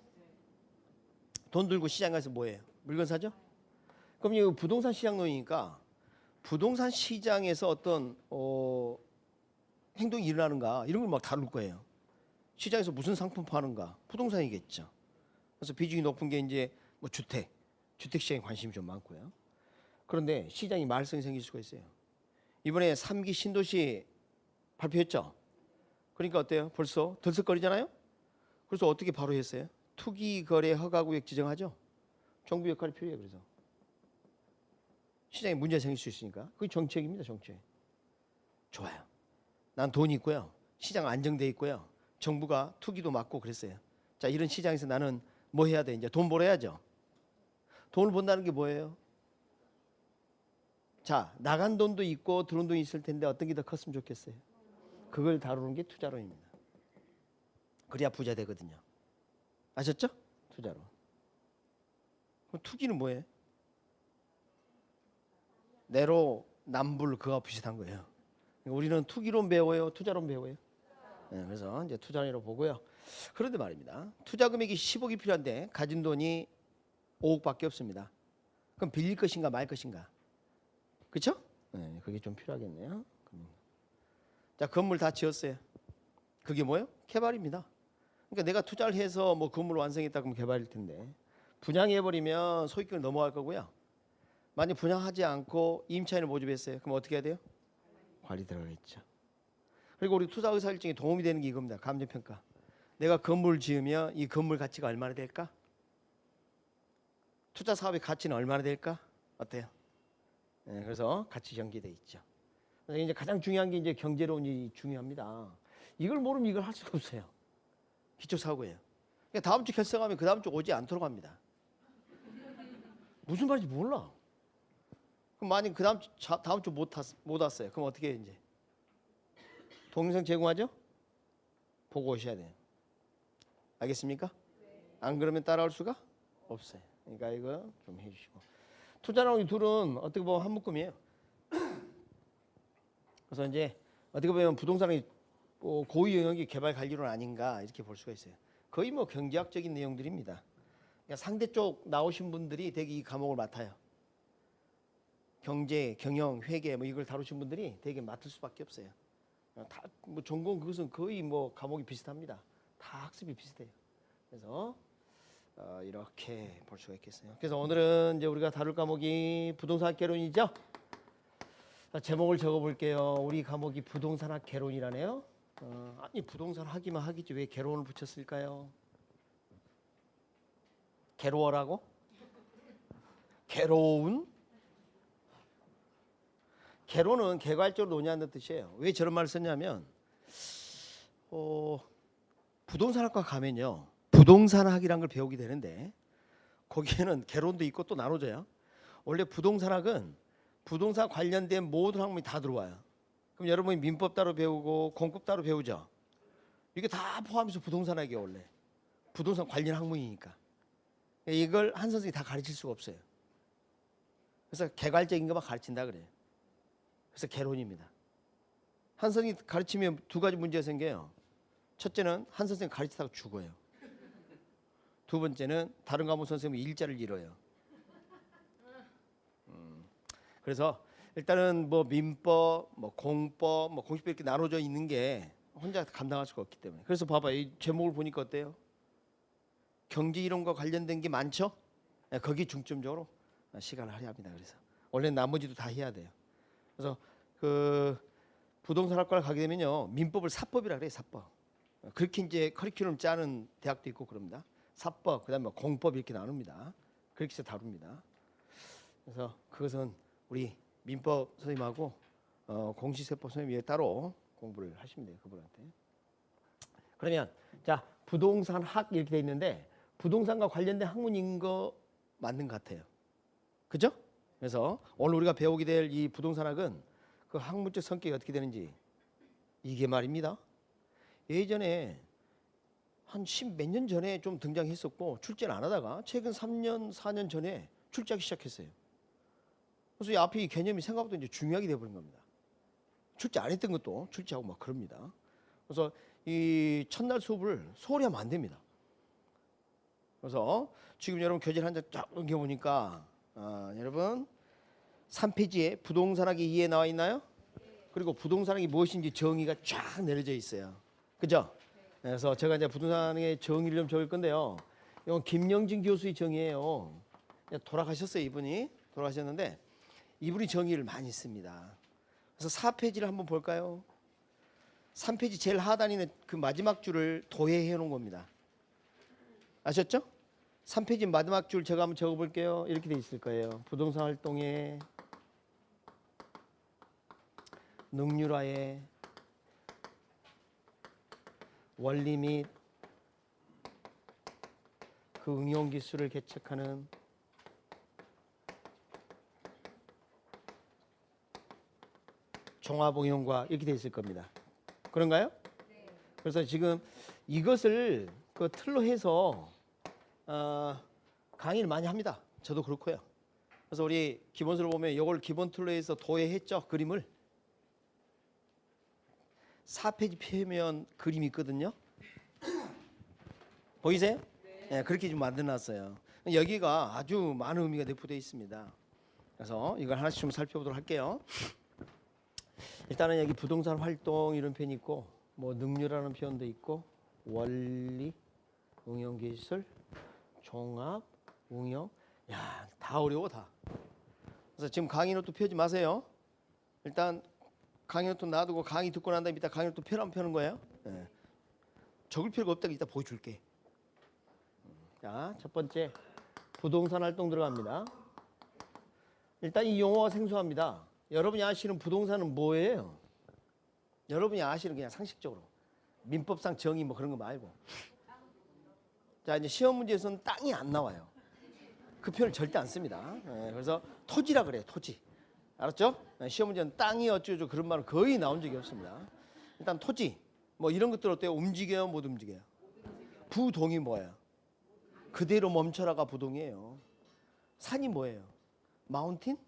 A: 돈 들고 시장 가서 뭐예요? 물건 사죠? 그럼 이 부동산 시장 논이니까 부동산 시장에서 어떤 행동이 일어나는가 이런 걸 막 다룰 거예요. 시장에서 무슨 상품 파는가 부동산이겠죠. 그래서 비중이 높은 게 이제 뭐 주택 시장에 관심이 좀 많고요. 그런데 시장이 말썽이 생길 수가 있어요. 이번에 3기 신도시 발표했죠. 그러니까 어때요? 벌써 들썩거리잖아요. 그래서 어떻게 바로 했어요? 투기 거래 허가구역 지정하죠. 정부 역할이 필요해요. 그래서 시장에 문제가 생길 수 있으니까 그게 정책입니다. 정책. 좋아요. 난 돈이 있고요. 시장 안정돼 있고요. 정부가 투기도 막고 그랬어요. 자, 이런 시장에서 나는 뭐 해야 돼? 이제 돈 벌어야죠. 돈을 번다는 게 뭐예요? 자, 나간 돈도 있고 들어온 돈이 있을 텐데 어떤 게 더 컸으면 좋겠어요? 그걸 다루는 게 투자론입니다. 그래야 부자 되거든요. 아셨죠? 투자론. 그럼 투기는 뭐예요? 내로남불 그와 비슷한 거예요. 우리는 투기론 배워요, 투자론 배워요. 그래서 이제 투자론으로 보고요. 그런데 말입니다. 투자 금액이 10억이 필요한데 가진 돈이 5억밖에 없습니다. 그럼 빌릴 것인가 말 것인가? 그렇죠? 그게 좀 필요하겠네요. 자, 건물 다 지었어요. 그게 뭐예요? 개발입니다. 그러니까 내가 투자를 해서 뭐 건물 완성했다 그러면 개발일 텐데 분양해 버리면 소유권을 넘어갈 거고요. 만약 분양하지 않고 임차인을 모집했어요. 그럼 어떻게 해야 돼요? 관리 들어가겠죠. 그리고 우리 투자 의사결정에 도움이 되는 게 이겁니다. 감정평가. 내가 건물을 지으면 이 건물 가치가 얼마나 될까? 투자 사업의 가치는 얼마나 될까? 어때요? 그래서 같이 연계돼 있죠. 그래서 이제 가장 중요한 게 이제 경제론이 중요합니다. 이걸 모르면 이걸 할 수가 없어요. 기초 사고예요. 그러니까 다음 주 결성하면 그 다음 주 오지 않도록 합니다. 무슨 말인지 몰라. 그럼 만약 그 다음 주 못 왔어요. 그럼 어떻게 해요, 이제? 동영상 제공하죠? 보고 오셔야 돼요. 알겠습니까? 안 그러면 따라올 수가 없어요. 그러니까 이거 좀 해주시고. 투자랑 이 둘은 어떻게 보면 한 묶음이에요. 그래서 이제 어떻게 보면 부동산의 고유 영역이 개발 관리론 아닌가 이렇게 볼 수가 있어요. 거의 뭐 경제학적인 내용들입니다. 그러니까 상대 쪽 나오신 분들이 되게 이 과목을 맡아요. 경제, 경영, 회계 뭐 이걸 다루신 분들이 되게 맡을 수밖에 없어요. 다 뭐 전공 그것은 거의 뭐 과목이 비슷합니다. 다 학습이 비슷해요. 그래서 이렇게 볼 수가 있겠어요. 그래서 오늘은 이제 우리가 다룰 과목이 부동산 개론이죠. 자, 제목을 적어볼게요. 우리 과목이 부동산학 개론이라네요. 아니 부동산 하기만 하겠지 왜 개론을 붙였을까요? 괴로워라고? 괴로운? 개론은 개괄적으로 논의하는 뜻이에요. 왜 저런 말을 썼냐면 부동산학과 가면요. 부동산학이란 걸 배우게 되는데 거기에는 개론도 있고 또 나눠져요. 원래 부동산학은 부동산 관련된 모든 학문이 다 들어와요. 그럼 여러분이 민법 따로 배우고 공법 따로 배우죠. 이게 다 포함해서 부동산학이에요. 원래 부동산 관련 학문이니까 이걸 한 선생님이 다 가르칠 수가 없어요. 그래서 개괄적인 것만 가르친다 그래요. 그래서 개론입니다. 한 선생님이 가르치면 두 가지 문제가 생겨요. 첫째는 한 선생님 가르치다가 죽어요. 두 번째는 다른 과목 선생님이 일자를 잃어요. 그래서 일단은 뭐 민법, 뭐 공법, 뭐 공식법 이렇게 나눠져 있는 게 혼자 감당할 수가 없기 때문에. 그래서 봐봐, 이 제목을 보니까 어때요? 경제 이론과 관련된 게 많죠? 거기 중점적으로 시간을 할애합니다. 그래서 원래 나머지도 다 해야 돼요. 그래서 그 부동산학과를 가게 되면요, 민법을 사법이라 그래요. 사법. 그렇게 이제 커리큘럼 짜는 대학도 있고 그럽니다. 사법, 그다음에 공법 이렇게 나눕니다. 그렇게 해서 다룹니다. 그래서 그것은 우리 민법 선생님하고 공시세법 선생님이 따로 공부를 하시면 돼요. 그분한테. 그러면 자, 부동산학 이렇게 돼 있는데 부동산과 관련된 학문인 거 맞는 것 같아요. 그죠? 그래서 오늘 우리가 배우게 될 이 부동산학은 그 학문적 성격이 어떻게 되는지 이게 말입니다. 예전에 한 10몇 년 전에 좀 등장했었고 출제를 안 하다가 최근 3년, 4년 전에 출제하기 시작했어요. 그래서 이 앞에 이 개념이 생각보다 이제 중요하게 돼버린 겁니다. 출제 안 했던 것도 출제하고 막 그럽니다. 그래서 이 첫날 수업을 소홀히 하면 안 됩니다. 그래서 지금 여러분 교재를 한 장 쫙 넘겨보니까 여러분 3페이지에 부동산학이 2에 나와 있나요? 그리고 부동산학이 무엇인지 정의가 쫙 내려져 있어요. 그죠? 그래서 제가 이제 부동산의 정의를 좀 적을 건데요. 이건 김영진 교수의 정의예요. 돌아가셨어요. 이분이 돌아가셨는데 이분이 정의를 많이 씁니다. 그래서 4페이지를 한번 볼까요? 3페이지 제일 하단에 있는 그 마지막 줄을 도해해 놓은 겁니다. 아셨죠? 3페이지 마지막 줄 제가 한번 적어볼게요. 이렇게 돼 있을 거예요. 부동산 활동의 능률화의 원리 및 그 응용 기술을 개척하는 종합응용과 이렇게 돼 있을 겁니다. 그런가요? 네. 그래서 지금 이것을 그 틀로 해서 강의를 많이 합니다. 저도 그렇고요. 그래서 우리 기본서를 보면 이걸 기본 틀로 해서 도해했죠. 그림을 4페이지 펴면 그림이 있거든요. 보이세요? 네, 그렇게 좀 만들어놨어요. 여기가 아주 많은 의미가 내포되어 있습니다. 그래서 이걸 하나씩 좀 살펴보도록 할게요. 일단은 여기 부동산 활동 이런 표현이 있고 뭐 능률이라는 표현도 있고 원리, 응용 기술, 종합, 응용, 야, 다 어려워 다. 그래서 지금 강의 노트 펴지 마세요. 일단 강의 노트 놔두고 강의 듣고 난 다음에 이따 강의 노트 펴라면 펴는 거예요. 네. 적을 필요가 없다고 이따 보여줄게. 자, 첫 번째 부동산 활동 들어갑니다. 일단 이 용어가 생소합니다. 여러분이 아시는 부동산은 뭐예요? 여러분이 아시는 그냥 상식적으로 민법상 정의 뭐 그런 거 말고. 자, 이제 시험 문제에서는 땅이 안 나와요. 그 표현을 절대 안 씁니다. 네, 그래서 토지라 그래요. 토지. 알았죠? 네, 시험 문제는 땅이 어쩌고 그런 말은 거의 나온 적이 없습니다. 일단 토지 뭐 이런 것들 어때요? 움직여요? 못 움직여요? 부동이 뭐예요? 그대로 멈춰라가 부동이에요. 산이 뭐예요? 마운틴?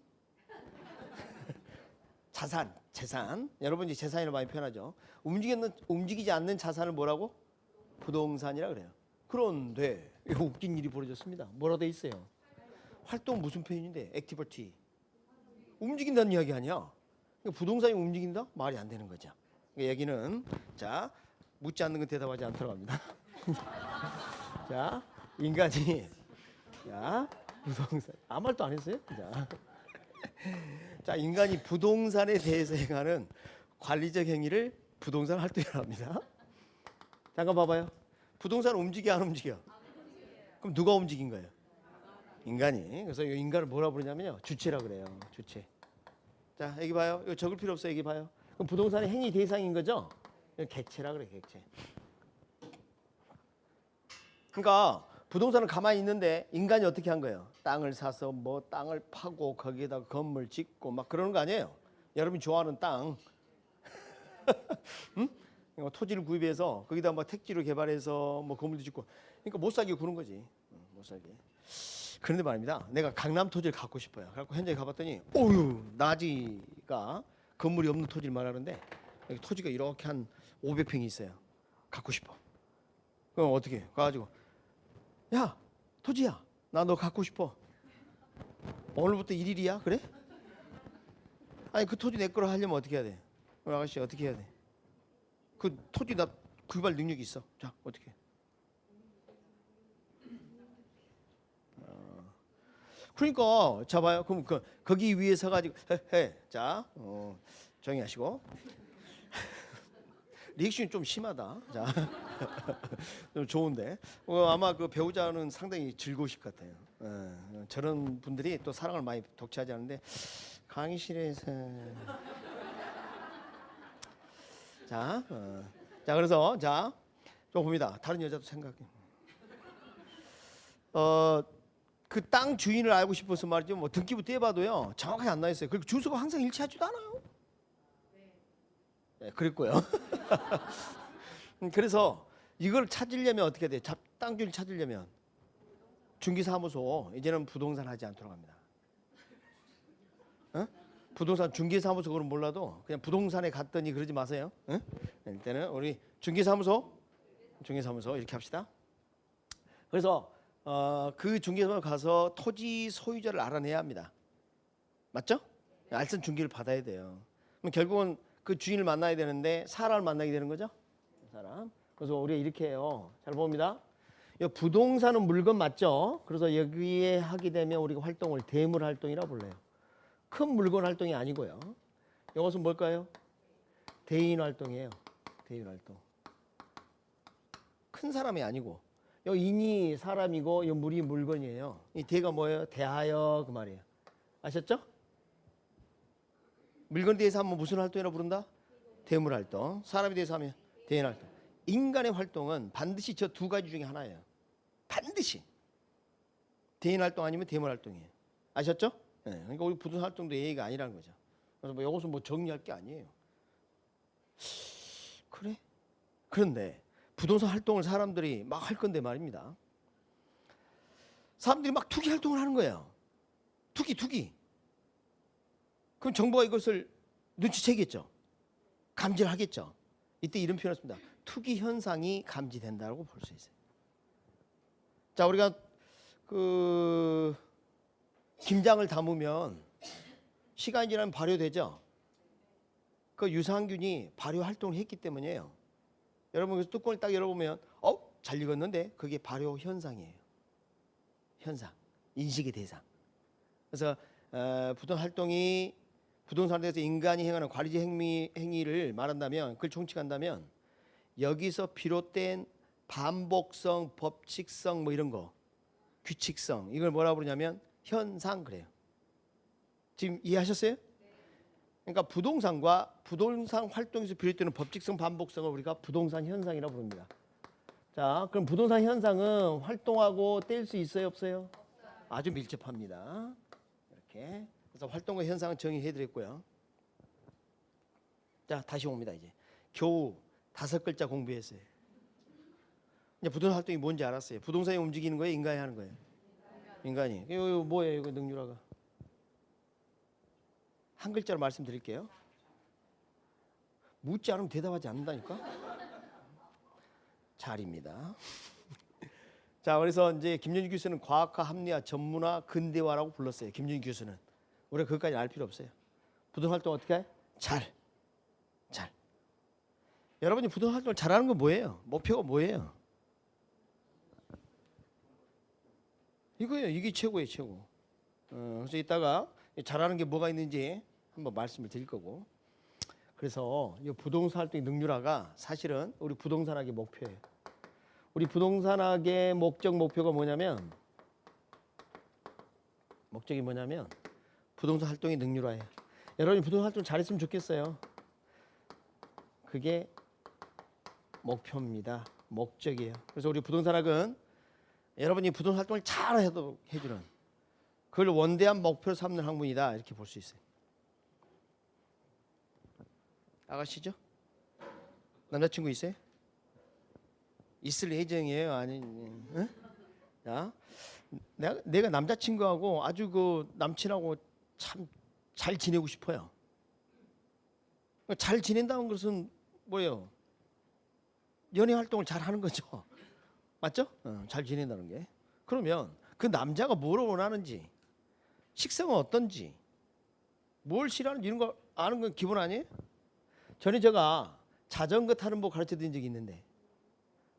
A: 자산, 재산. 여러분 이제 재산이라고 많이 표현하죠. 움직이지 않는 자산을 뭐라고? 부동산이라 그래요. 그런데 이거 웃긴 일이 벌어졌습니다. 뭐라 돼 있어요? 활동 무슨 표현인데? 액티비티. 움직인다는 이야기 아니야. 부동산이 움직인다? 말이 안 되는 거죠. 여기는 자, 묻지 않는 건 대답하지 않도록 합니다. 자, 인간이 자, 부동산 아무 말도 안 했어요? 자, 인간이 부동산에 대해서 행하는 관리적 행위를 부동산 활동이라고 합니다. 잠깐 봐봐요. 부동산 움직여 안 움직여? 그럼 누가 움직인 거예요? 인간이. 그래서 이 인간을 뭐라 부르냐면요, 주체라 그래요. 주체. 자, 여기 봐요. 이거 적을 필요 없어요. 여기 봐요. 그럼 부동산의 행위 대상인 거죠? 객체라 그래, 객체. 그러니까 부동산은 가만히 있는데 인간이 어떻게 한 거예요? 땅을 사서 뭐 땅을 파고 거기에다가 건물 짓고 막 그러는 거 아니에요? 여러분이 좋아하는 땅 응? 토지를 구입해서 거기다 뭐 택지로 개발해서 뭐 건물도 짓고, 그러니까 못 살게 구는 거지. 못 살게. 그런데 말입니다. 내가 강남 토지를 갖고 싶어요. 그래서 현장에 가봤더니, 어유 나지가 건물이 없는 토지를 말하는데 여기 토지가 이렇게 한 500평이 있어요. 갖고 싶어. 그럼 어떻게 해? 가가지고, 야 토지야, 나 너 갖고 싶어. 오늘부터 1일이야? 그래? 아니 그 토지 내 거로 하려면 어떻게 해야 돼? 아가씨 어떻게 해야 돼? 그 토지 나 구입할 능력이 있어. 자 어떻게 해? 그러니까 자 봐요. 그럼 거기 위에 서가지고 자 조용히 하시고. 리액션이 좀 심하다. 자 좀 좋은데 아마 그 배우자는 상당히 즐거우실 것 같아요. 저런 분들이 또 사랑을 많이 독차지 하는데 강의실에서 자 그래서 자 좀 봅니다. 다른 여자도 생각해. 그 땅 주인을 알고 싶어서 말이죠. 뭐 등기부 떼봐도요 정확하게 안 나와 있어요. 그리고 주소가 항상 일치하지도 않아요. 네, 그랬고요. 그래서 이걸 찾으려면 어떻게 해야 돼? 땅 주인 찾으려면 중개사무소, 이제는 부동산 하지 않도록 합니다. 부동산 중개사무소 그건 몰라도 그냥 부동산에 갔더니 그러지 마세요. 일단은 우리 중개사무소 이렇게 합시다. 그래서 그 중개사무소 가서 토지 소유자를 알아내야 합니다. 맞죠? 알선 중개를 받아야 돼요. 그럼 결국은 그 주인을 만나야 되는데 사람을 만나게 되는 거죠. 사람. 그래서 우리가 이렇게 해요. 잘 봅니다. 부동산은 물건 맞죠? 그래서 여기에 하게 되면 우리가 활동을 대물 활동이라고 불러요. 큰 물건 활동이 아니고요. 이것은 뭘까요? 대인 활동이에요. 대인 활동. 큰 사람이 아니고 요 인이 사람이고 요 물이 물건이에요. 이 대가 뭐예요? 대하여 그 말이에요. 아셨죠? 물건에 대해서 하면 무슨 활동이라고 부른다? 대물 활동. 사람에 대해서 하면 대인 활동. 인간의 활동은 반드시 저 두 가지 중에 하나예요. 반드시. 대인 활동 아니면 대물 활동이에요. 아셨죠? 네, 그러니까 우리 부동산 활동도 예의가 아니라는 거죠. 그래서 뭐 이것은 뭐 정리할 게 아니에요. 그래? 그런데 부동산 활동을 사람들이 막 할 건데 말입니다. 사람들이 막 투기 활동을 하는 거예요. 투기. 그럼 정부가 이것을 눈치채겠죠. 감지를 하겠죠. 이때 이런 표현을 씁니다. 투기 현상이 감지된다고 볼 수 있어요. 자, 우리가 그 김장을 담으면 시간이 지나면 발효되죠. 그 유산균이 발효 활동을 했기 때문이에요. 여러분 그래서 뚜껑을 딱 열어보면 잘 익었는데 그게 발효 현상이에요. 현상, 인식의 대상. 그래서 부동산 활동이 부동산에 대해서 인간이 행하는 관리적 행위를 말한다면, 그걸 총칙한다면 여기서 비롯된 반복성, 법칙성 뭐 이런 거, 규칙성, 이걸 뭐라고 부르냐면 현상 그래요. 지금 이해하셨어요? 그러니까 부동산과 부동산 활동에서 비롯되는 법칙성, 반복성을 우리가 부동산 현상이라고 부릅니다. 자, 그럼 부동산 현상은 활동하고 뗄 수 있어요, 없어요? 아주 밀접합니다. 이렇게. 그래서 활동과 현상은 정의해드렸고요. 자, 다시 옵니다. 이제 겨우 5글자 공부했어요. 이제 부동산 활동이 뭔지 알았어요. 부동산이 움직이는 거예요, 인간이 하는 거예요? 인간이. 이거 뭐예요, 이거 능률화가? 한 글자로 말씀드릴게요. 묻지 않으면 대답하지 않는다니까. 잘입니다. 자, 그래서 이제 김윤주 교수는 과학화, 합리화, 전문화, 근대화라고 불렀어요. 김윤주 교수는. 우리가 그것까지 알 필요 없어요. 부동산 활동 어떻게 해? 잘. 여러분이 부동산 활동을 잘하는 건 뭐예요? 목표가 뭐예요? 이거예요. 이게 최고예요, 최고. 그래서 이따가 잘하는 게 뭐가 있는지 한번 말씀을 드릴 거고. 그래서 이 부동산 활동의 능률화가 사실은 우리 부동산학의 목표예요. 우리 부동산학의 목표가 뭐냐면, 목적이 뭐냐면 부동산 활동의 능률화예요. 여러분이 부동산 활동 잘했으면 좋겠어요. 그게 목표입니다. 목적이에요. 그래서 우리 부동산학은 여러분이 부동산 활동을 잘 해주는, 그걸 원대한 목표로 삼는 학문이다, 이렇게 볼 수 있어요. 아가씨죠? 남자친구 있어요? 있을 예정이에요? 아니, 응? 자, 내가 남자친구하고 아주 그 남친하고 참 잘 지내고 싶어요. 잘 지낸다는 것은 뭐예요? 연애 활동을 잘 하는 거죠. 맞죠? 잘 지낸다는 게. 그러면 그 남자가 뭘 원하는지, 식성은 어떤지, 뭘 싫어하는지 이런 거 아는 건 기본 아니에요? 전에 제가 자전거 타는 법 가르쳐 드린 적이 있는데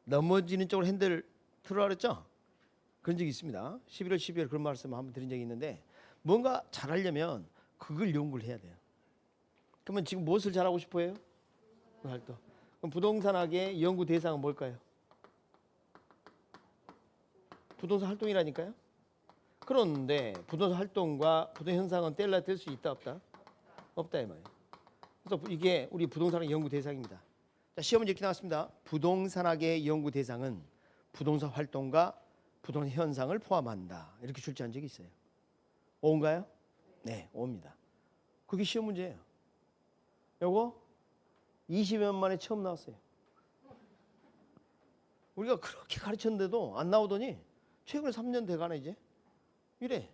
A: 넘어지는 쪽으로 핸들 틀으라 그랬죠? 그런 적이 있습니다. 11월 12월 그런 말씀 한번 드린 적이 있는데 뭔가 잘하려면 그걸 연구를 해야 돼요. 그러면 지금 무엇을 잘하고 싶어요? 그 활동. 그럼 부동산학의 연구 대상은 뭘까요? 부동산 활동이라니까요. 그런데 부동산 활동과 부동산 현상은 뗄라 뗄 수 있다 없다? 없다 이 말이에요. 그래서 이게 우리 부동산학 연구 대상입니다. 자, 시험은 이렇게 나왔습니다. 부동산학의 연구 대상은 부동산 활동과 부동산 현상을 포함한다. 이렇게 출제한 적이 있어요. 오인가요? 네, 오입니다. 그게 시험 문제예요. 요거 20년 만에 처음 나왔어요. 우리가 그렇게 가르쳤는데도 안 나오더니 최근에 3년 돼가네 이제. 이래.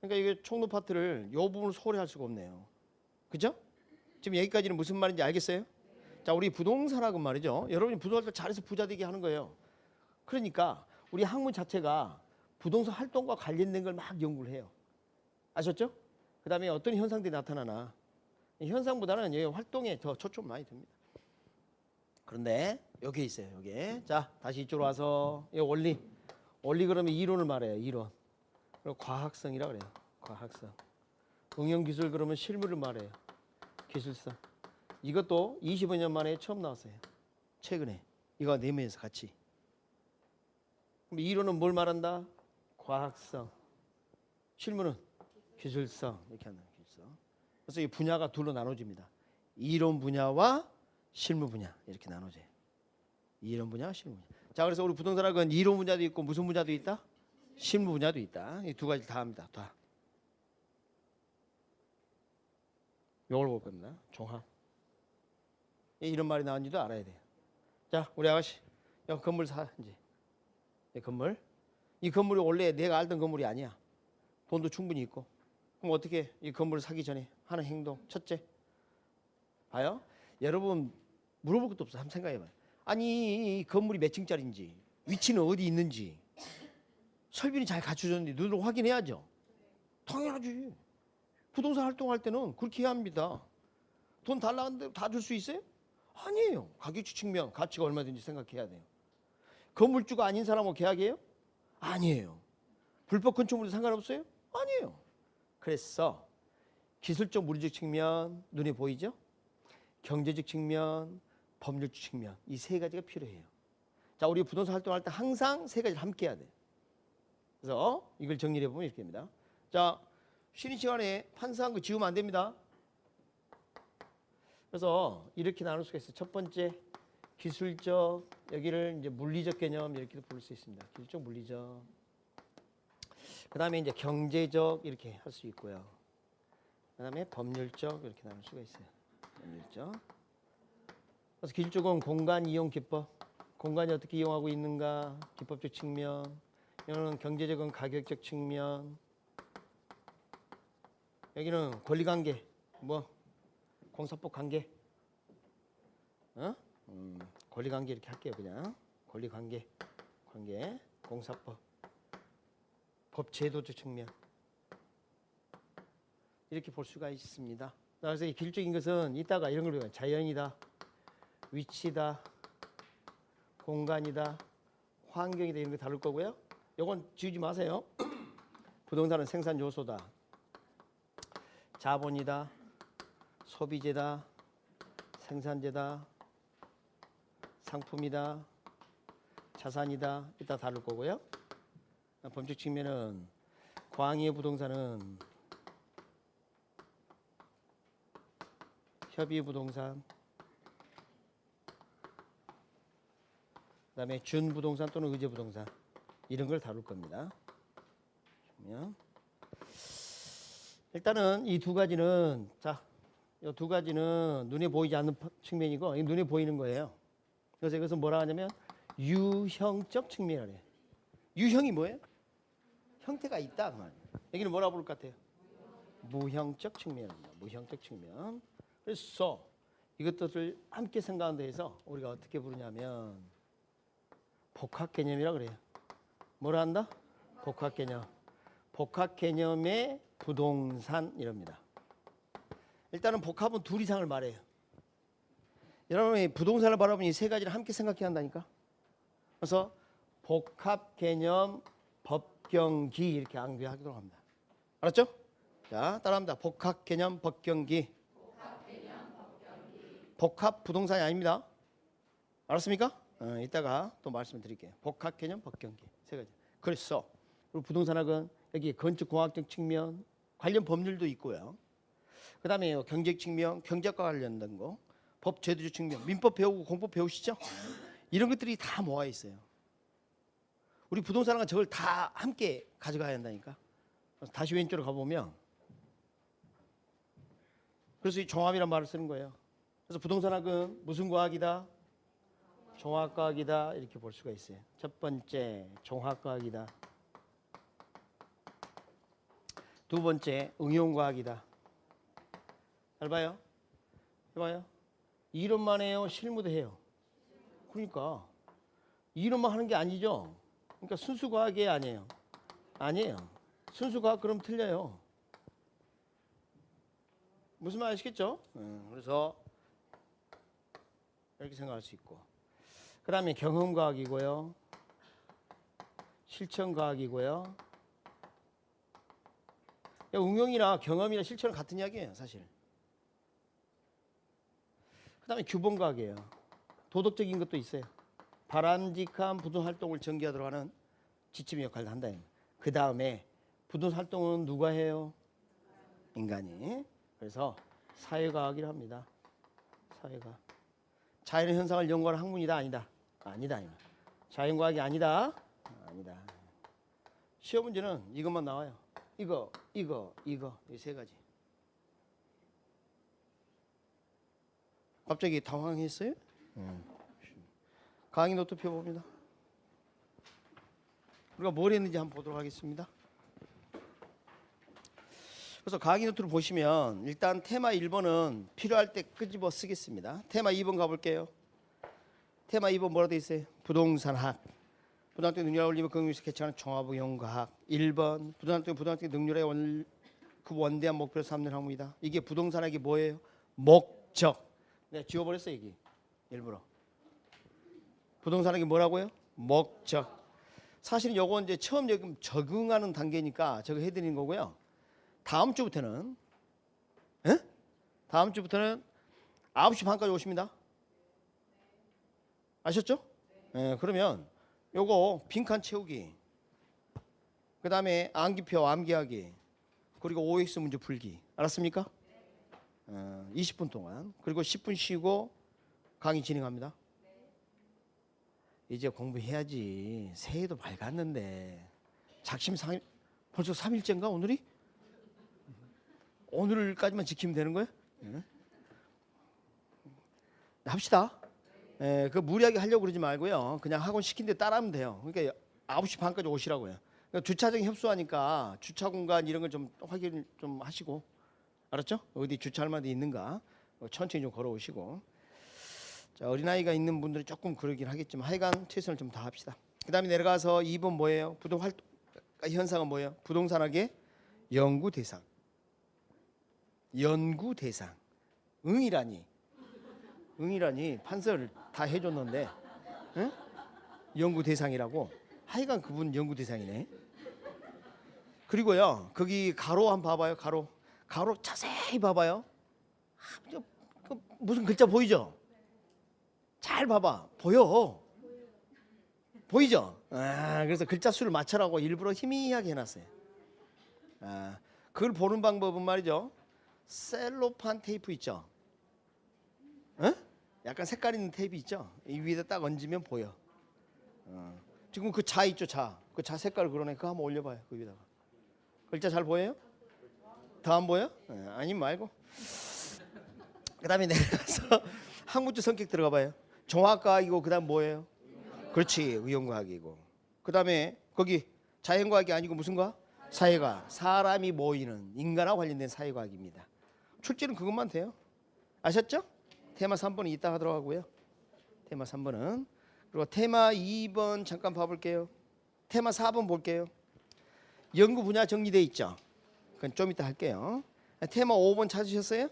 A: 그러니까 이게 총론 파트를 요 부분을 소홀히 할 수가 없네요. 그죠? 지금 여기까지는 무슨 말인지 알겠어요? 자, 우리 부동산학은 말이죠. 여러분이 부동산을 잘해서 부자 되게 하는 거예요. 그러니까 우리 학문 자체가 부동산 활동과 관련된 걸 막 연구를 해요. 아셨죠? 그 다음에 어떤 현상들이 나타나나. 현상보다는 활동에 더 초점 많이 듭니다. 그런데 여기 있어요. 여기. 자, 다시 이쪽으로 와서 이 원리. 원리 그러면 이론을 말해요. 이론. 그리고 과학성이라 그래요. 과학성. 응용기술 그러면 실무를 말해요. 기술성. 이것도 25년 만에 처음 나왔어요. 최근에. 이거 내면에서 같이. 그럼 이론은 뭘 말한다? 과학성. 실무는 기술성. 이렇게 한다. 기술성. 그래서 이 분야가 둘로 나눠집니다. 이론 분야와 실무 분야. 이렇게 나눠져요. 이론 분야와 실무 분야. 자, 그래서 우리 부동산학은 이론 분야도 있고 무슨 분야도 있다? 실무 분야도 있다. 이 두 가지 다 합니다. 다. 이걸 볼 겁니다. 종합. 이런 말이 나온지도 알아야 돼요. 자, 우리 아가씨, 야, 건물 사 이제. 이 건물. 이 건물이 원래 내가 알던 건물이 아니야. 돈도 충분히 있고. 그럼 어떻게 이 건물을 사기 전에 하는 행동? 첫째, 봐요. 여러분 물어볼 것도 없어. 한번 생각해봐요. 아니, 이 건물이 몇 층짜리인지, 위치는 어디 있는지, 설비는 잘 갖춰졌는지 눈으로 확인해야죠. 당연하지. 부동산 활동할 때는 그렇게 해야 합니다. 돈 달라는데 다 줄 수 있어요? 아니에요. 가격치 측면, 가치가 얼마든지 생각해야 돼요. 건물주가 아닌 사람하고 계약해요? 아니에요. 불법 건축물도 상관없어요? 아니에요. 그래서 기술적 물리적 측면 눈에 보이죠? 경제적 측면, 법률적 측면 이 세 가지가 필요해요. 자, 우리 부동산 활동할 때 항상 세 가지를 함께 해야 돼요. 그래서 이걸 정리해 보면 이렇게 됩니다. 자, 쉬는 시간에 판사한 거 지우면 안 됩니다. 그래서 이렇게 나눌 수가 있어요. 첫 번째 기술적, 여기를 이제 물리적 개념 이렇게도 부를 수 있습니다. 기술적, 물리적. 그 다음에 이제 경제적 이렇게 할 수 있고요. 그 다음에 법률적 이렇게 나눌 수가 있어요. 법률적. 그래서 기술적은 공간 이용 기법. 공간이 어떻게 이용하고 있는가, 기법적 측면. 여기는 경제적은 가격적 측면. 여기는 권리관계, 뭐 공사법 관계. 권리관계 이렇게 할게요. 그냥 권리관계, 관계, 공사법, 법제도적 측면 이렇게 볼 수가 있습니다. 그래서 이 기술적인 것은 이따가 이런 걸 배워요. 자연이다, 위치다, 공간이다, 환경이다 이런 거 다룰 거고요. 요건 지우지 마세요. 부동산은 생산 요소다, 자본이다, 소비재다, 생산재다, 상품이다, 자산이다. 이따 다룰 거고요. 법적 측면은 광의의 부동산은 협의의 부동산, 그 다음에 준부동산 또는 의제부동산 이런 걸 다룰 겁니다. 일단은 이 두 가지는 자 이 두 가지는 눈에 보이지 않는 측면이고 눈에 보이는 거예요. 그래서 이것은 뭐라 하냐면 유형적 측면이라 해요. 유형이 뭐예요? 형태가 있다 그 말이에요. 여기는 뭐라 부를 것 같아요? 무형적 측면입니다. 무형적 측면. 그래서 이것들을 함께 생각하는 데에서 우리가 어떻게 부르냐면 복합 개념이라 그래요. 뭐라 한다? 복합 개념. 복합 개념의 부동산 이럽니다. 일단은 복합은 둘 이상을 말해요. 여러분이 부동산을 바라보면 이 세 가지를 함께 생각해야 한다니까. 그래서 복합 개념 법경기 이렇게 암기하도록 합니다. 알았죠? 자, 따라합니다. 복합 개념 법경기. 복합 부동산이 아닙니다. 알았습니까? 이따가 또 말씀을 드릴게요. 복합 개념 법경기 세 가지. 그래서 부동산학은 여기 건축공학적 측면 관련 법률도 있고요. 그 다음에 경제적 측면, 경제학과 관련된 거, 법 제도적 측면, 민법 배우고 공법 배우시죠? 이런 것들이 다 모아 있어요. 우리 부동산학은 저걸 다 함께 가져가야 한다니까. 그래서 다시 왼쪽으로 가보면 그래서 이 종합이란 말을 쓰는 거예요. 그래서 부동산학은 무슨 과학이다? 종합과학이다 이렇게 볼 수가 있어요. 첫 번째 종합과학이다. 두 번째 응용과학이다. 잘 봐요. 해봐요. 이론만 해요? 실무도 해요? 그러니까 이론만 하는 게 아니죠. 그러니까 순수과학이 아니에요. 아니에요. 순수과학 그럼 틀려요. 무슨 말 아시겠죠? 그래서 이렇게 생각할 수 있고 그 다음에 경험과학이고요. 실천과학이고요. 응용이나 경험이나 실천은 같은 이야기예요. 사실. 그 다음에 규범과학이에요. 도덕적인 것도 있어요. 바람직한 부동활동을 전개하도록 하는 지침 역할을 한다. 그 다음에 부동활동은 누가 해요? 인간이. 그래서 사회과학이라 합니다. 사회과학. 자연의 현상을 연구하는 학문이다 아니다? 아니다. 자연과학이 아니다? 아니다. 시험 문제는 이것만 나와요. 이거 이 세 가지. 갑자기 당황했어요? 강의 노트 펴봅니다. 우리가 뭘 했는지 한번 보도록 하겠습니다. 그래서 강의 노트를 보시면 일단 테마 1번은 필요할 때 끄집어 쓰겠습니다. 테마 2번 가볼게요. 테마 2번 뭐라 돼 있어요? 부동산학. 부동산의 능률에 올리면 금융에서 개척하는 종합응용과학. 1번 부동산의 능률의 그 원대한 목표를 삼는 학문이다. 이게 부동산학이 뭐예요? 목적. 내가 지워버렸어요 여기 일부러. 부동산학이 뭐라고요? 목적. 사실은 요거 이제 처음 적응하는 단계니까 저거 해드리는 거고요. 다음 주부터는 다음 주부터는 9시 반까지 오십니다. 아셨죠? 네, 그러면 요거 빈칸 채우기, 그 다음에 암기표 암기하기, 그리고 OX 문제 풀기. 알았습니까? 20분 동안. 그리고 10분 쉬고 강의 진행합니다. 이제 공부해야지. 새해도 밝았는데 작심 3일, 벌써 3일째인가 오늘이? 오늘까지만 지키면 되는 거예요? 합시다. 그 무리하게 하려고 그러지 말고요. 그냥 학원 시킨 데 따라하면 돼요. 그러니까 9시 반까지 오시라고요. 그러니까 주차장 협소하니까 주차 공간 이런 걸 좀 확인 좀 하시고. 알았죠? 어디 주차할 만한 데 있는가? 천천히 좀 걸어오시고. 자, 어린아이가 있는 분들은 조금 그러긴 하겠지만 하여간 최선을 좀 다합시다. 그 다음에 내려가서 2번 뭐예요? 부동활동 현상은 뭐예요? 부동산학의 연구대상. 연구대상. 응이라니 판서를 다 해줬는데 응? 연구대상이라고. 하여간 그분 연구대상이네. 그리고요 거기 가로 한번 봐봐요. 가로 자세히 봐봐요. 무슨 글자 보이죠? 잘 봐봐. 보이죠? 그래서 글자 수를 맞춰라고 일부러 희미하게 해놨어요. 그걸 보는 방법은 말이죠. 셀로판 테이프 있죠? 약간 색깔 있는 테이프 있죠? 이 위에다 딱 얹으면 보여. 지금 그 자 있죠? 그 자 색깔 그러네. 그거 한번 올려봐요. 그 위에다가. 글자 잘 보여요? 더 안 보여? 아니 말고. 그다음에 내려가서 학문적 성격 들어가 봐요. 종합과학이고 그다음 뭐예요? 그렇지, 의용과학이고. 그다음에 거기 자연과학이 아니고 무슨 과학? 사회과학. 사람이 모이는 인간하고 관련된 사회과학입니다. 출제는 그것만 돼요. 아셨죠? 테마 3번은 이따 하도록 하고요. 테마 3번은. 그리고 테마 2번 잠깐 봐볼게요. 테마 4번 볼게요. 연구 분야 정리돼 있죠? 그건 좀 이따 할게요. 테마 5번 찾으셨어요?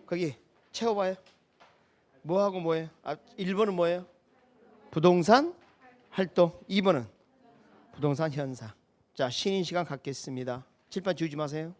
A: 거기 채워봐요. 뭐하고 뭐예요? 1번은 뭐예요? 부동산 활동. 2번은 부동산 현상. 자, 쉬는 시간 갖겠습니다. 칠판 지우지 마세요.